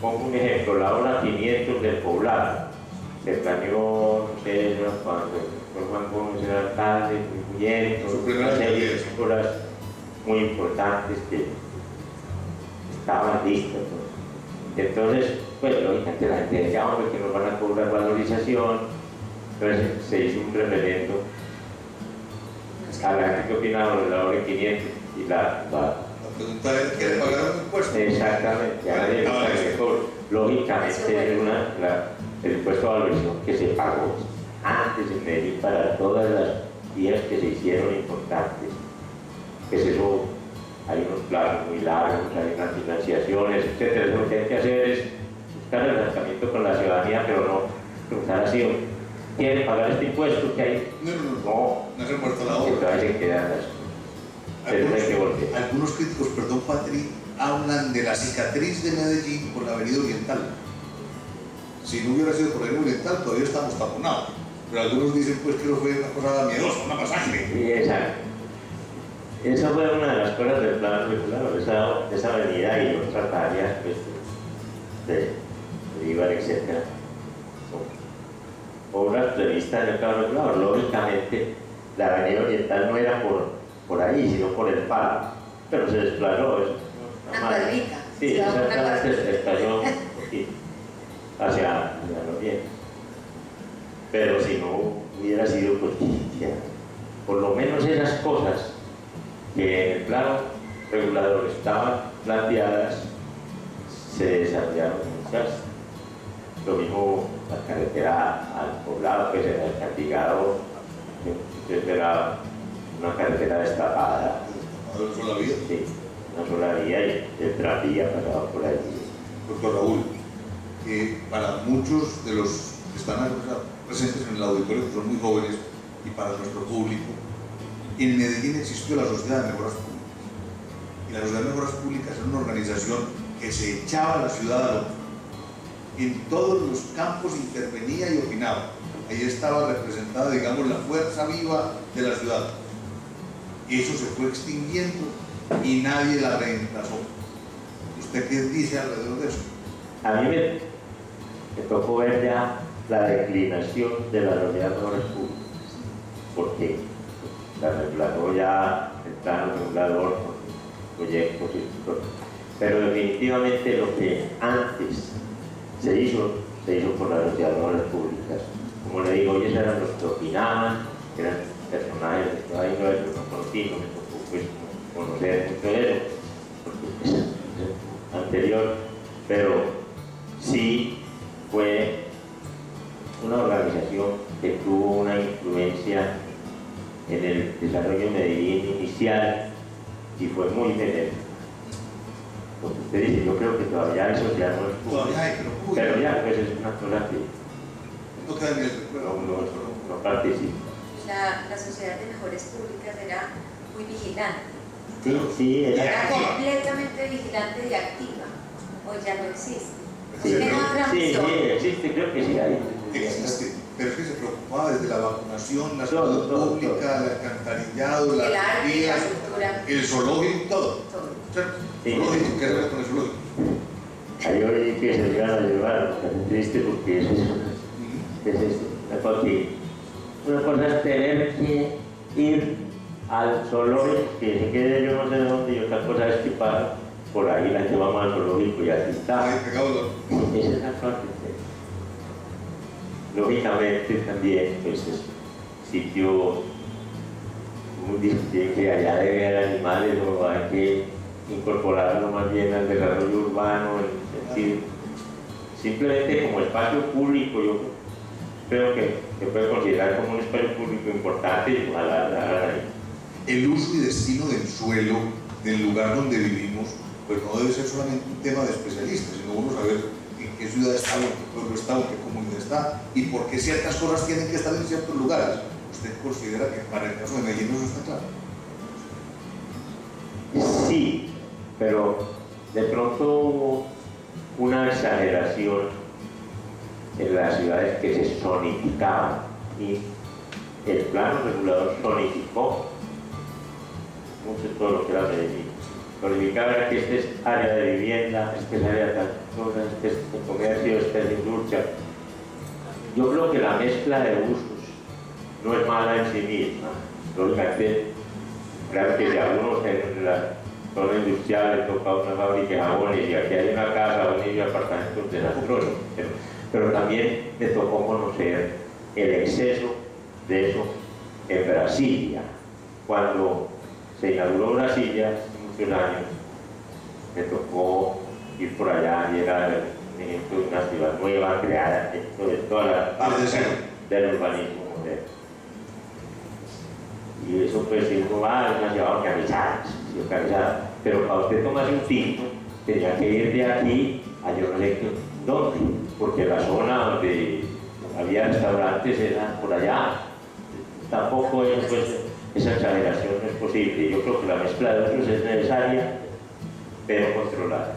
Pongo un ejemplo, la obra 500 del Poblado, se planeó, no sé, cuando fue Juan Gómez era alcalde, muy bien, una serie de obras muy importantes que estaban listas, ¿no? Entonces, pues lógicamente la gente decía, hombre, que nos van a cobrar valorización. Entonces se hizo un referendo a la gente que opinaba de la obra 500 y la
pregunta es, ¿quiere pagar un impuesto?
exactamente, ya le lógicamente el impuesto de valorización que se pagó antes en Medellín para todas las vías que se hicieron importantes, pues eso hay unos plazos muy largos, hay unas financiaciones, etcétera. Lo que hay que hacer es buscar el acercamiento con la ciudadanía, pero no preguntar así, ¿quiere pagar este impuesto que hay?
No se ha muerto la obra.
Entonces se quedan
Algunos críticos, perdón Patri, hablan de la cicatriz de Medellín por la avenida Oriental. Si no hubiera sido por la avenida Oriental, todavía estamos taponados. Pero algunos dicen pues que no fue una cosa miedosa, una masacre.
Sí, exacto. Esa fue una de las cosas del plan regular, esa avenida y otras áreas pues, de Ibar, etc. Son obras previstas en el plan regular. Lógicamente, la avenida Oriental no era por ahí, sino por el palo, pero se desplazó.
Una cuadrita.
Sí, exactamente, se desplazó un poquito hacia el oriente. Pero si no hubiera sido por lo menos esas cosas que en el plano regulador estaban planteadas, se desarrollaron muchas. Lo mismo la carretera al Poblado, que se ha castigado, era una carretera destapada.
¿Una sola vía?
Sí, una sola vía y el tranvía pasaba por ahí.
Doctor Raúl, para muchos de los que están presentes en el auditorio, que son muy jóvenes, y para nuestro público, en Medellín existió la Sociedad de Mejoras Públicas. Y la Sociedad de Mejoras Públicas era una organización que se echaba a la ciudad al hombro. En todos los campos intervenía y opinaba. Ahí estaba representada, digamos, la fuerza viva de la ciudad. Eso se fue extinguiendo y nadie la reemplazó. ¿Usted qué dice alrededor de eso?
A mí me tocó ver ya la declinación de la Sociedad de Mejoras Públicas, porque la reemplazó ya el plano regulador con proyectos y todo. Pero definitivamente lo que antes se hizo por la Sociedad de Mejoras Públicas. Como le digo, ellos eran los que opinaban, eran personajes de toda índole, no conocí, no me tocó pues, conocer mucho de eso, porque es anterior, pero sí fue una organización que tuvo una influencia en el desarrollo de Medellín inicial y fue muy benéfico. Porque usted dice, yo creo que todavía eso ya no es público.
Todavía hay,
pero ya pues es una cosa que
no queda en el recuerdo.
no participa.
La Sociedad de Mejores Públicas era muy vigilante.
Sí,
Era completamente vigilante y activa. Hoy ya no existe.
Sí,
Tiene otra misión.
existe, creo que sí hay.
Existe, pero es que se preocupaba desde la vacunación, la salud pública, el alcantarillado,
El arte, la
vías,
cultura.
el zoológico, todo. ¿Cierto?
Sí.
Zoológico, ¿qué relación con el zoológico?
Ahí oí que se iban a llevar, es triste porque es eso. Es esto, una cosa es tener que ir al zoológico, que se quede yo no sé dónde, y otra cosa es que para por ahí la llevamos al zoológico y así está.
Ahí pegado
Esa es la parte. Lógicamente también, pues es sitio muy difícil que allá debe haber animales, o hay que incorporarlo más bien al desarrollo urbano, en sentido, simplemente como espacio público, yo creo que se puede considerar como un espacio público importante y ojalá la hagan ahí.
el uso y destino del suelo, del lugar donde vivimos, pues no debe ser solamente un tema de especialistas, sino uno saber en qué ciudad está, en qué pueblo está, en qué comunidad está y por qué ciertas cosas tienen que estar en ciertos lugares. ¿Usted considera que para el caso de Medellín eso está claro?
pero de pronto hubo una exageración en las ciudades que se zonificaban y el plano regulador zonificó mucho todo lo que era Medellín. Zonificaba que este es área de vivienda, este es área de tal cosa, este es de comercio, este es de industria. Yo creo que la mezcla de usos no es mala en sí misma. Lógicamente, claro que si a uno en la zona industrial le toca una fábrica de jabones y aquí hay una casa, un niño de apartamentos desastrosos, pero también me tocó conocer el exceso de eso en Brasilia. Cuando se inauguró Brasilia hace muchos años, me tocó ir por allá y era un ejemplo de una ciudad nueva, creada dentro de toda la parte del urbanismo moderno. Y eso pues uno va a una ciudad organizada, pero para usted tomarse un tinto tenía que ir de aquí a yo no sé dónde, porque la zona donde había restaurantes era por allá. Tampoco eso, pues, esa exageración no es posible. Yo creo que la mezcla de usos es necesaria, pero controlada.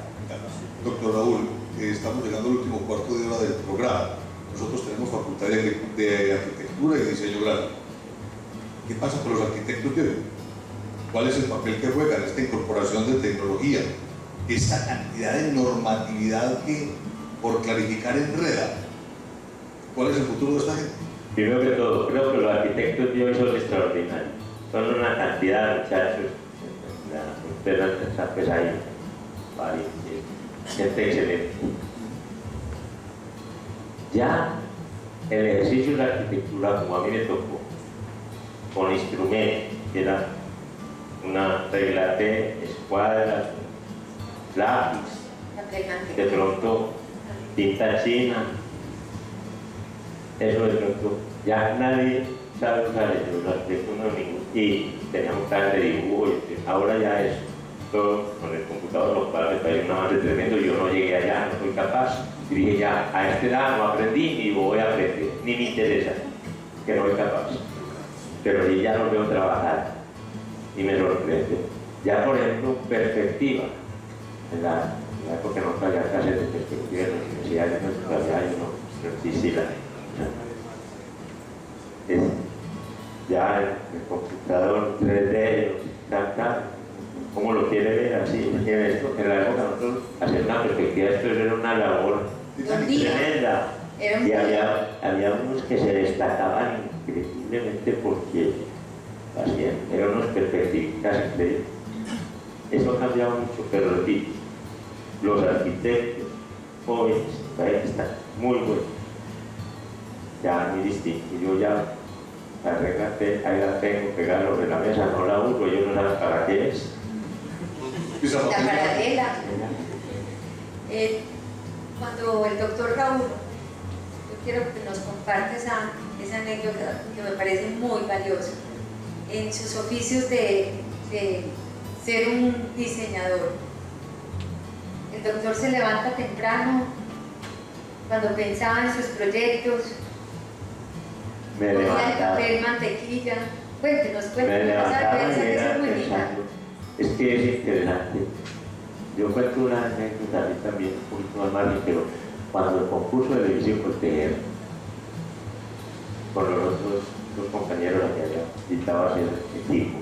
Doctor Raúl, estamos llegando al último cuarto de hora del programa. Nosotros tenemos facultad de arquitectura y de diseño gráfico. ¿Qué pasa con los arquitectos de hoy? ¿Cuál es el papel que juegan esta incorporación de tecnología? Esta cantidad de normatividad que, por clarificar, enreda. ¿Cuál es el futuro de esta gente?
Primero que todo, creo que los arquitectos de hoy son extraordinarios. Son una cantidad de muchachos, pues hay varios, gente excelente. Ya el ejercicio de la arquitectura, como a mí me tocó, con instrumentos, que era una regla de escuadra, lápiz, de pronto tinta china, eso de pronto ya nadie sabe usar eso, los arquitectos no ninguno, y teníamos clases de dibujo, y ahora ya es todo con el computador, lo cual me parece un avance tremendo. Yo no llegué allá, no soy capaz, y dije ya, a esta edad no aprendí ni voy a aprender, ni me interesa, que no soy capaz. Pero sí ya lo veo trabajar y me sorprende. Ya, por ejemplo, perspectiva. En la época no había clases de perspectiva en las universidades, no todavía no existía. Ya el computador 3D, ¿cómo lo quiere ver así? En la época nosotros hacer una perspectiva, esto era una labor tremenda. Y había unos que se destacaban increíblemente porque eran unos perspectivistas increíbles. Eso ha cambiado mucho, pero repito, los arquitectos jóvenes están muy buenos, ya muy distintos. Yo ya la regla ahí la tengo pegada sobre la mesa, no la uso, yo no sé para qué es.
La paralela. Cuando el doctor Raúl, yo quiero que nos comparte esa anécdota que me parece muy valiosa. En sus oficios de ser un diseñador, el doctor se levanta temprano cuando pensaba en sus proyectos,
Me
ponía el
levantaba.
papel, mantequilla. Cuéntenos,
Me levantaba y
esa
era
es muy linda.
pensando. Es que es interesante. Yo cuento una anécdota también un poquito más margen, pero cuando el concurso de televisión por tejer, con los otros dos compañeros que había invitado a hacer equipo,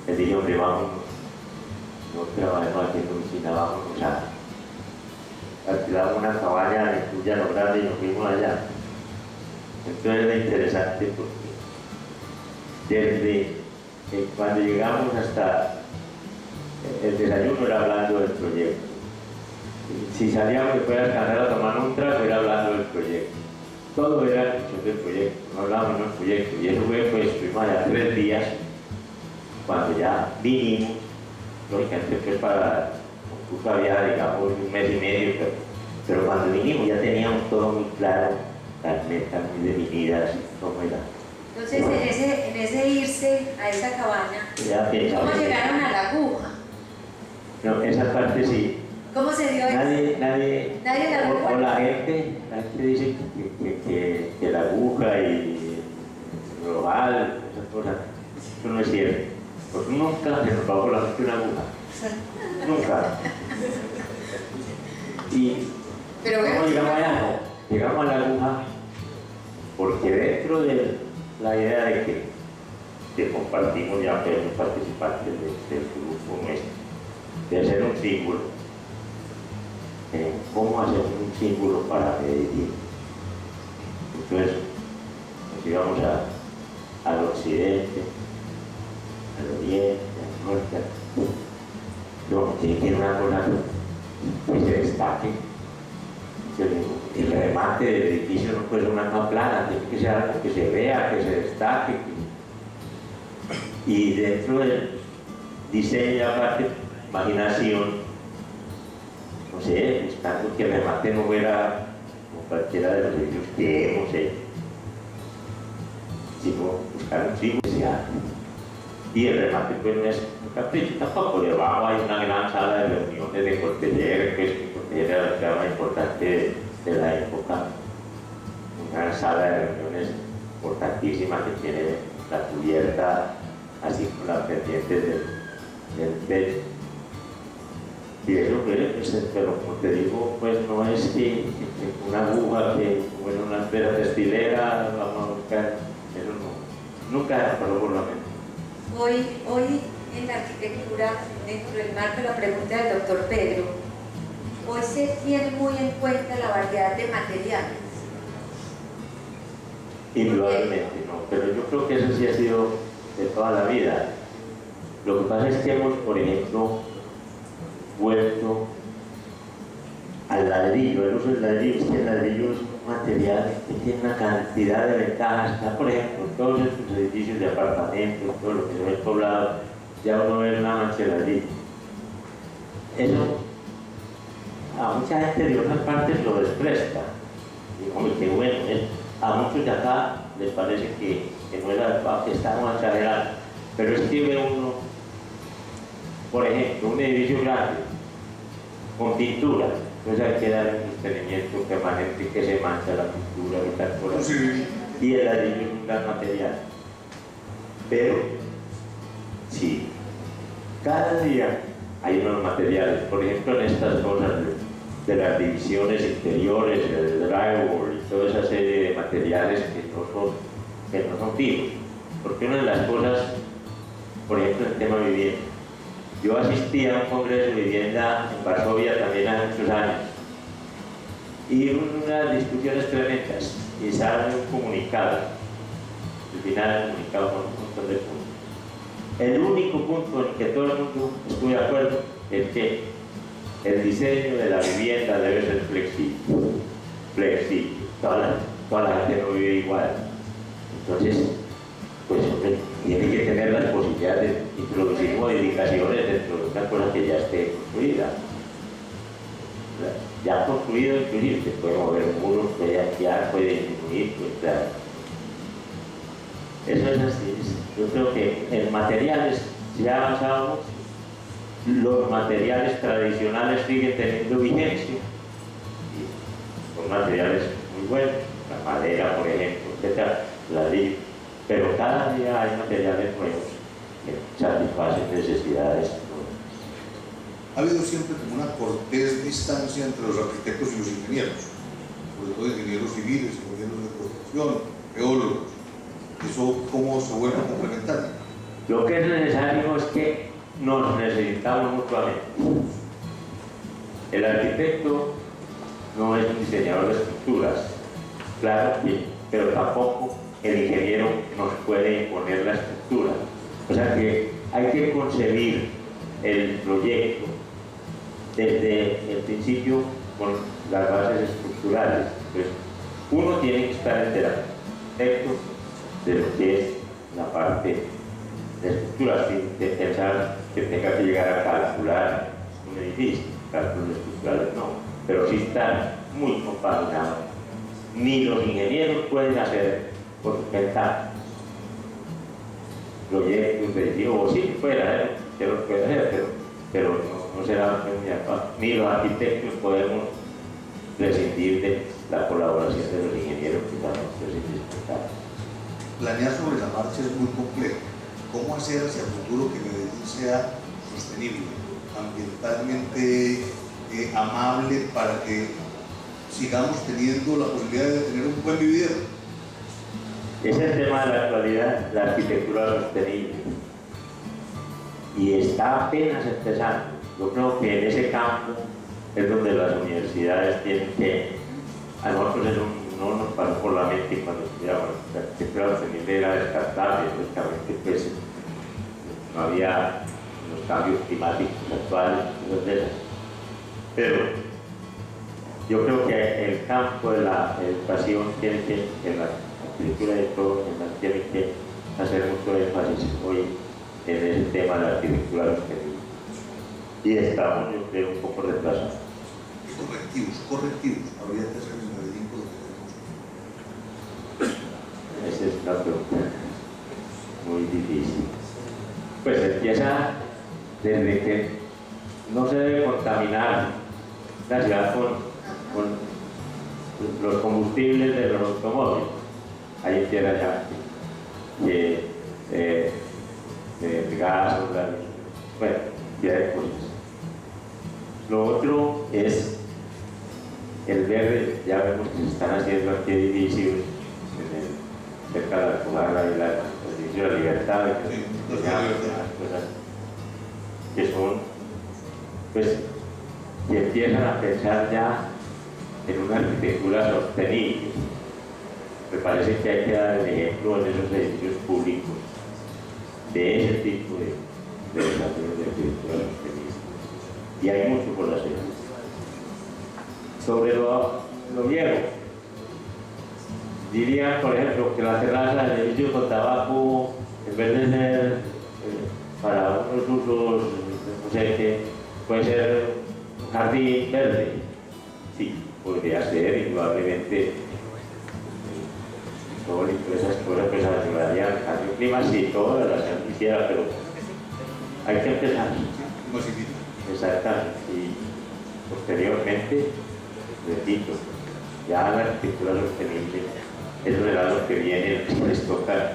les dije, hombre, vámonos, no trabajemos aquí en la oficina, vámonos a alquilar una cabaña en Tuyano Grande y nos fuimos allá. Entonces era interesante porque desde cuando llegamos hasta el desayuno era hablando del proyecto. Si salíamos después a descansar a tomar un trago era hablando del proyecto. Todo era en función del proyecto, no hablábamos del proyecto. Y eso fue, pues, estuvimos allá 3 días. Cuando ya vinimos, lógicamente pues para el concurso había, digamos, 1 mes y medio, pero cuando vinimos ya teníamos todo muy claro, las metas muy definidas, cómo era.
Entonces, en ese irse a esa cabaña, ¿cómo llegaron a la aguja?
No, esa parte sí.
¿Cómo se dio eso?
Nadie
la
o la gente dice que la aguja y el global, esas cosas, eso no es cierto. Porque nunca se nos va por la mente una aguja. Nunca. Y
Pero
¿cómo
bueno,
llegamos allá? Llegamos a la aguja porque dentro de la idea de que compartimos ya que los participantes del grupo nuestro, de hacer un símbolo, cómo hacer un símbolo para Medellín. Entonces, nos íbamos al occidente, al oriente, al norte. No, tiene que ir una cosa que se destaque. El remate del edificio no puede ser una cosa plana, tiene que ser algo que se vea, que se destaque. Y dentro del diseño, aparte, imaginación, no sé, buscando que el remate no fuera como cualquiera de los edificios que hemos hecho, sino buscar un símbolo especial. Y el remate pues no es un capricho tampoco. Debajo hay una gran sala de reuniones de Cortellera, que es era la trama importante de la época, una sala de reuniones importantísima que tiene la cubierta así con las pendientes del techo. Y eso pero como te digo, pues no es que una aguja que como en una esfera textilera vamos a buscar, eso no, nunca pasó por la mente.
hoy en la arquitectura, dentro del marco de la pregunta del doctor Pedro, hoy se tiene muy en cuenta la variedad de materiales.
Indudablemente, no, pero yo creo que eso sí ha sido de toda la vida. Lo que pasa es que hemos, por ejemplo, vuelto al ladrillo, el uso del ladrillo. Es que el ladrillo es un material que tiene una cantidad de ventajas. Está, por ejemplo, en todos estos edificios de apartamentos, todo lo que se ve poblado, ya uno ve una mancha de ladrillo. Eso a mucha gente de otras partes lo desprecia. Y hombre, qué bueno, a muchos de acá les parece que no es adecuado, que estamos exagerando. Pero es que ve uno, por ejemplo, un edificio grande, con pintura, entonces hay que dar un sostenimiento permanente que se mancha la pintura y tal por ahí. Y el ladrillo es un gran material. Pero, sí, cada día hay unos materiales, por ejemplo, en estas cosas de las divisiones interiores, el drywall y toda esa serie de materiales que no son fijos. Porque una de las cosas, por ejemplo, en el tema vivienda, yo asistí a un congreso de vivienda en Varsovia también hace muchos años y unas discusiones tremendas y sale un comunicado, al final el comunicado con un montón de puntos. El único punto en el que todo el mundo estuvo de acuerdo es que el diseño de la vivienda debe ser flexible. Toda la gente no vive igual. Entonces, pues tiene que tener las posibilidades de introducir modificaciones dentro de una cosa que ya esté construida. Ya construido, inclusive, se puede mover un muro, puede ampliar, puede disminuir, pues claro. Eso es así. Yo creo que en materiales se ha avanzado mucho. Los materiales tradicionales siguen teniendo vigencia. Son materiales muy buenos, la madera, por ejemplo, etc., ladrillo. Pero cada día hay materiales nuevos que satisfacen necesidades nuevas.
Ha habido siempre como una cortés distancia entre los arquitectos y los ingenieros, sobre todo ingenieros civiles, ingenieros de construcción, geólogos. ¿Eso cómo se vuelve complementario?
Lo que es necesario es que nos necesitamos mutuamente. El arquitecto no es un diseñador de estructuras, claro, pero tampoco el ingeniero nos puede imponer la estructura. O sea que hay que concebir el proyecto desde el principio con las bases estructurales. Entonces, uno tiene que estar enterado de lo que es la parte de estructuras, sin pensar que tenga que llegar a calcular un edificio. Cálculos estructurales no, pero sí estar muy compaginado. Ni los ingenieros pueden hacer por pensar proyectos de edificios, o sí fuera, que los pueden hacer, pero no será muy fácil. Ni los arquitectos podemos prescindir de la colaboración de los ingenieros, que también es indispensable.
Planear sobre la marcha es muy complejo. cómo hacer hacia el futuro que Medellín sea sostenible, ambientalmente amable, para que sigamos teniendo la posibilidad de tener un buen vivir.
Ese es el tema de la actualidad, la arquitectura sostenible. Y está apenas empezando. Yo creo que en ese campo es donde las universidades tienen que, a nosotros no nos pasó por la mente cuando estudiábamos, la arquitectura sostenible era descartable, lógicamente pues no había los cambios climáticos actuales, pero yo creo que el campo de la educación tiene que, en la arquitectura de todo, tiene que hacer mucho énfasis hoy en ese tema de la arquitectura sostenible. Y estamos, yo creo, un poco retrasados.
Correctivos, habría que hacer en Medellín con lo que tenemos.
Esa es una pregunta muy difícil. Pues empieza desde que no se debe contaminar la ciudad con los combustibles de los automóviles. Ahí empieza ya gas, bueno, ya de cosas. Lo otro es el verde. Ya vemos que se están haciendo aquí edificios cerca de la Alpujarra y el edificio de la Libertad, que son, pues, que empiezan a pensar ya en una arquitectura sostenible. Me parece que hay que dar el ejemplo en esos edificios públicos de ese tipo de desarrollo de arquitectura sostenible. Y hay mucho por hacer. Sobre lo viejo, diría, por ejemplo, que la terraza del edificio con tabaco, en vez de ser para unos usos, no sé qué, puede ser un jardín verde. Sí, podría ser, indudablemente. Todas esas cosas pues ayudarían al cambio climático, sí, todas las que quisiera, pero hay que empezar. Exactamente. Y posteriormente, repito, ya la arquitectura sostenible es lo que viene, les toca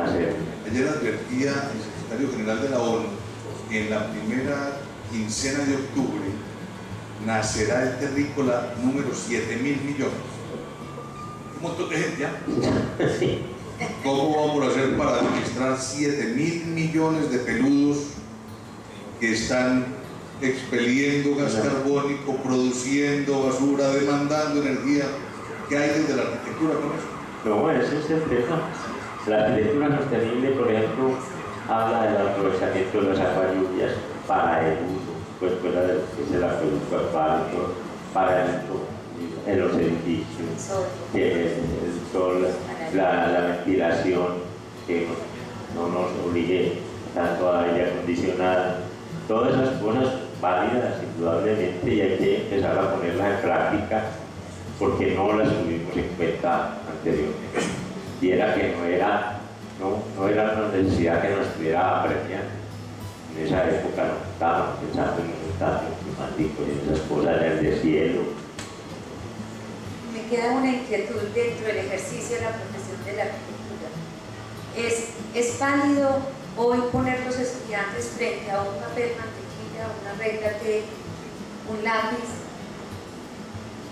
hacer.
Ayer advertía el secretario general de la ONU que en la primera quincena de octubre nacerá el terrícola número 7.000 millones. Un montón de gente, ¿ya?
Sí.
¿Cómo vamos a hacer para administrar 7.000 millones de peludos que están expeliendo gas carbónico, produciendo basura, demandando energía? ¿Qué hay desde la arquitectura con eso?
No, ese es el tema. La arquitectura sostenible, por ejemplo, habla del aprovechamiento de las agualluvias para el uso, pues fuera del que es el acueducto acuático, para el uso en los edificios, que el sol, la ventilación, que no nos obligue tanto a aire acondicionado. Todas esas cosas válidas, indudablemente, y hay que empezar a ponerlas en práctica porque no las tuvimos en cuenta anteriormente. Y era que no era una necesidad que nos estuviera apremiando. En esa época no estábamos pensando en el cambio climático y en esas cosas en el deshielo.
Me queda una inquietud dentro del ejercicio de la profesión de la arquitectura. ¿Es válido hoy poner los estudiantes frente a un papel mantequilla, una regla de un lápiz,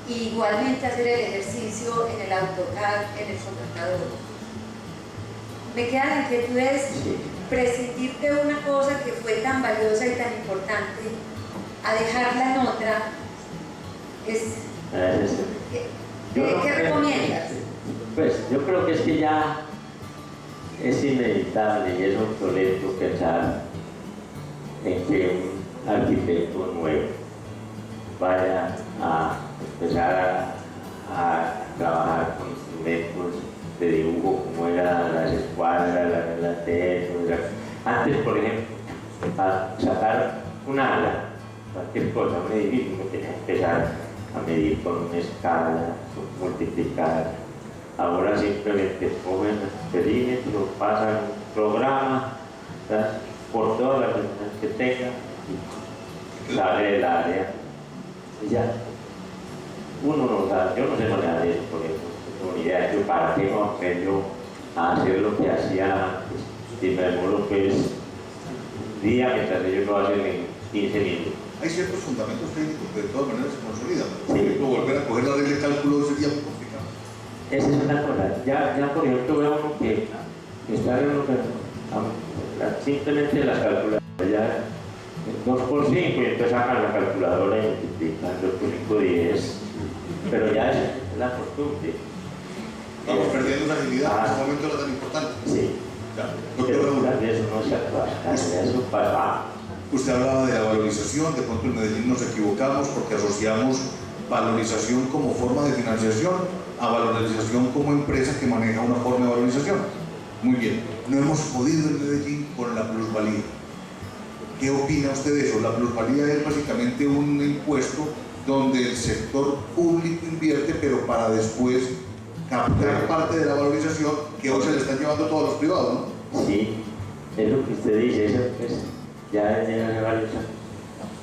y igualmente hacer el ejercicio en el AutoCAD, en el contratador? Me queda la inquietud es prescindir de una cosa que fue tan valiosa y tan importante a dejarla en otra. ¿Qué recomiendas?
Pues yo creo que es que ya es inevitable y es obsoleto pensar en que un arquitecto nuevo vaya a empezar a trabajar con instrumentos de dibujo como eran las escuadras, las techo. Antes, por ejemplo, para sacar una ala, cualquier cosa, un edificio, uno tenía que empezar a medir con una escala, multiplicar. Ahora simplemente cogen el perímetro, pasan un programa, ¿sabes?, por todas las dimensiones que tenga, y sale el área. Y ya, uno no sabe, yo no sé manejar eso, por ejemplo, no tengo ni idea de para qué compré yo a hacer lo que hacía antes. Digámoslo pues, día mientras ellos lo hacen en 15 minutos.
Hay ciertos fundamentos técnicos que de todas maneras se consolidan. Por
Sí.
ejemplo, volver a coger la regla de cálculo sería muy complicado.
Esa es una cosa. Ya por ejemplo, veo uno que está en lo que simplemente las calculadoras, ya 2 por 5 y entonces sacan la calculadora y multiplican 2 por 5, 10. Pero ya es la costumbre.
Vamos perdiendo esa agilidad, en
Ah.
ese momento era tan importante.
Sí.
Ya.
Pero
Doctor Raúl,
eso no se atrasa, eso pasa.
usted hablaba de la valorización, de pronto en Medellín nos equivocamos porque asociamos valorización como forma de financiación a valorización como empresa que maneja una forma de valorización. Muy bien, no hemos podido en Medellín con la plusvalía. ¿Qué opina usted de eso? La plusvalía es básicamente un impuesto donde el sector público invierte, pero para después captar parte de la valorización que hoy se le están llevando todos los privados, ¿no?
Sí, es lo que usted dice, eso pues, ya desde hace varios años,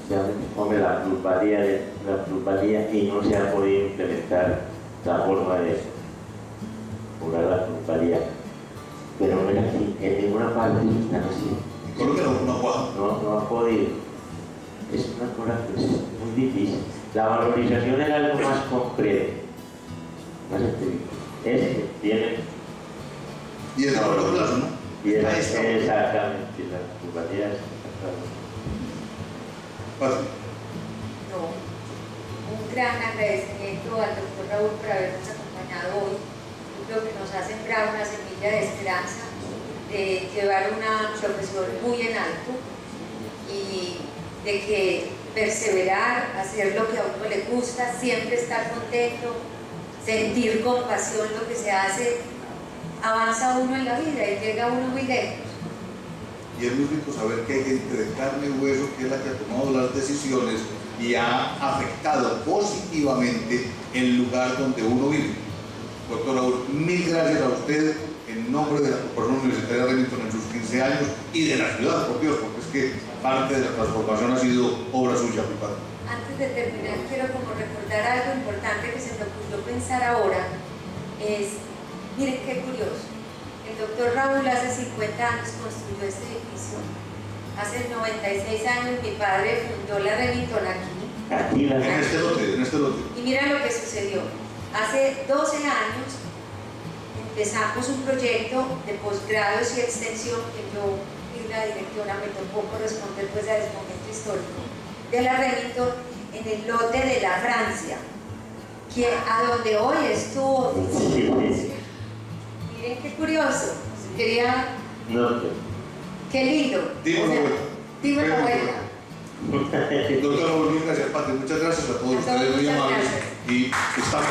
ya se come la plusvalía y no se ha podido implementar la forma de cobrar la plusvalía. Pero no es así, en ninguna parte están así.
En Colombia no cuaja.
No ha podido. Es una cosa que es muy difícil. La valorización es algo más concreto, más específico. Es que tiene.
Y es de corto plazo, ¿no?
Y es
Ahí está.
exactamente la plusvalía es
Fácil.
No. Un gran agradecimiento al doctor Raúl por habernos acompañado hoy. Yo creo que nos ha sembrado una semilla de esperanza, de llevar una profesión muy en alto y de que perseverar, hacer lo que a uno le gusta, siempre estar contento, sentir con pasión lo que se hace, avanza uno en la vida y llega uno muy lejos.
Y es muy rico saber que hay gente de carne y hueso que es la que ha tomado las decisiones y ha afectado positivamente el lugar donde uno vive. Doctor Raúl, mil gracias a usted en nombre de la Corporación Universitaria Remington en sus 15 años y de la ciudad, por Dios, porque es que parte de la transformación ha sido obra suya, mi padre.
Antes de terminar, quiero como recordar algo importante que se me ocurrió pensar ahora. Miren qué curioso. El doctor Raúl hace 50 años construyó este edificio. Hace 96 años mi padre fundó la Remington aquí.
aquí la
En este lote.
Y mira lo que sucedió. Hace 12 años empezamos un proyecto de posgrados y extensión que yo y la directora me tocó corresponder pues a ese momento histórico de la Remington en el lote de la Francia, que a donde hoy estuvo.
Sí.
Miren qué curioso. Quería,
No,
qué lindo.
Digo una vuelta.
Digo una vuelta.
Doctor Raúl, mil gracias, padre. Muchas gracias a todos
A todos,
ustedes, muy
muchas
amables.
gracias.
Y estamos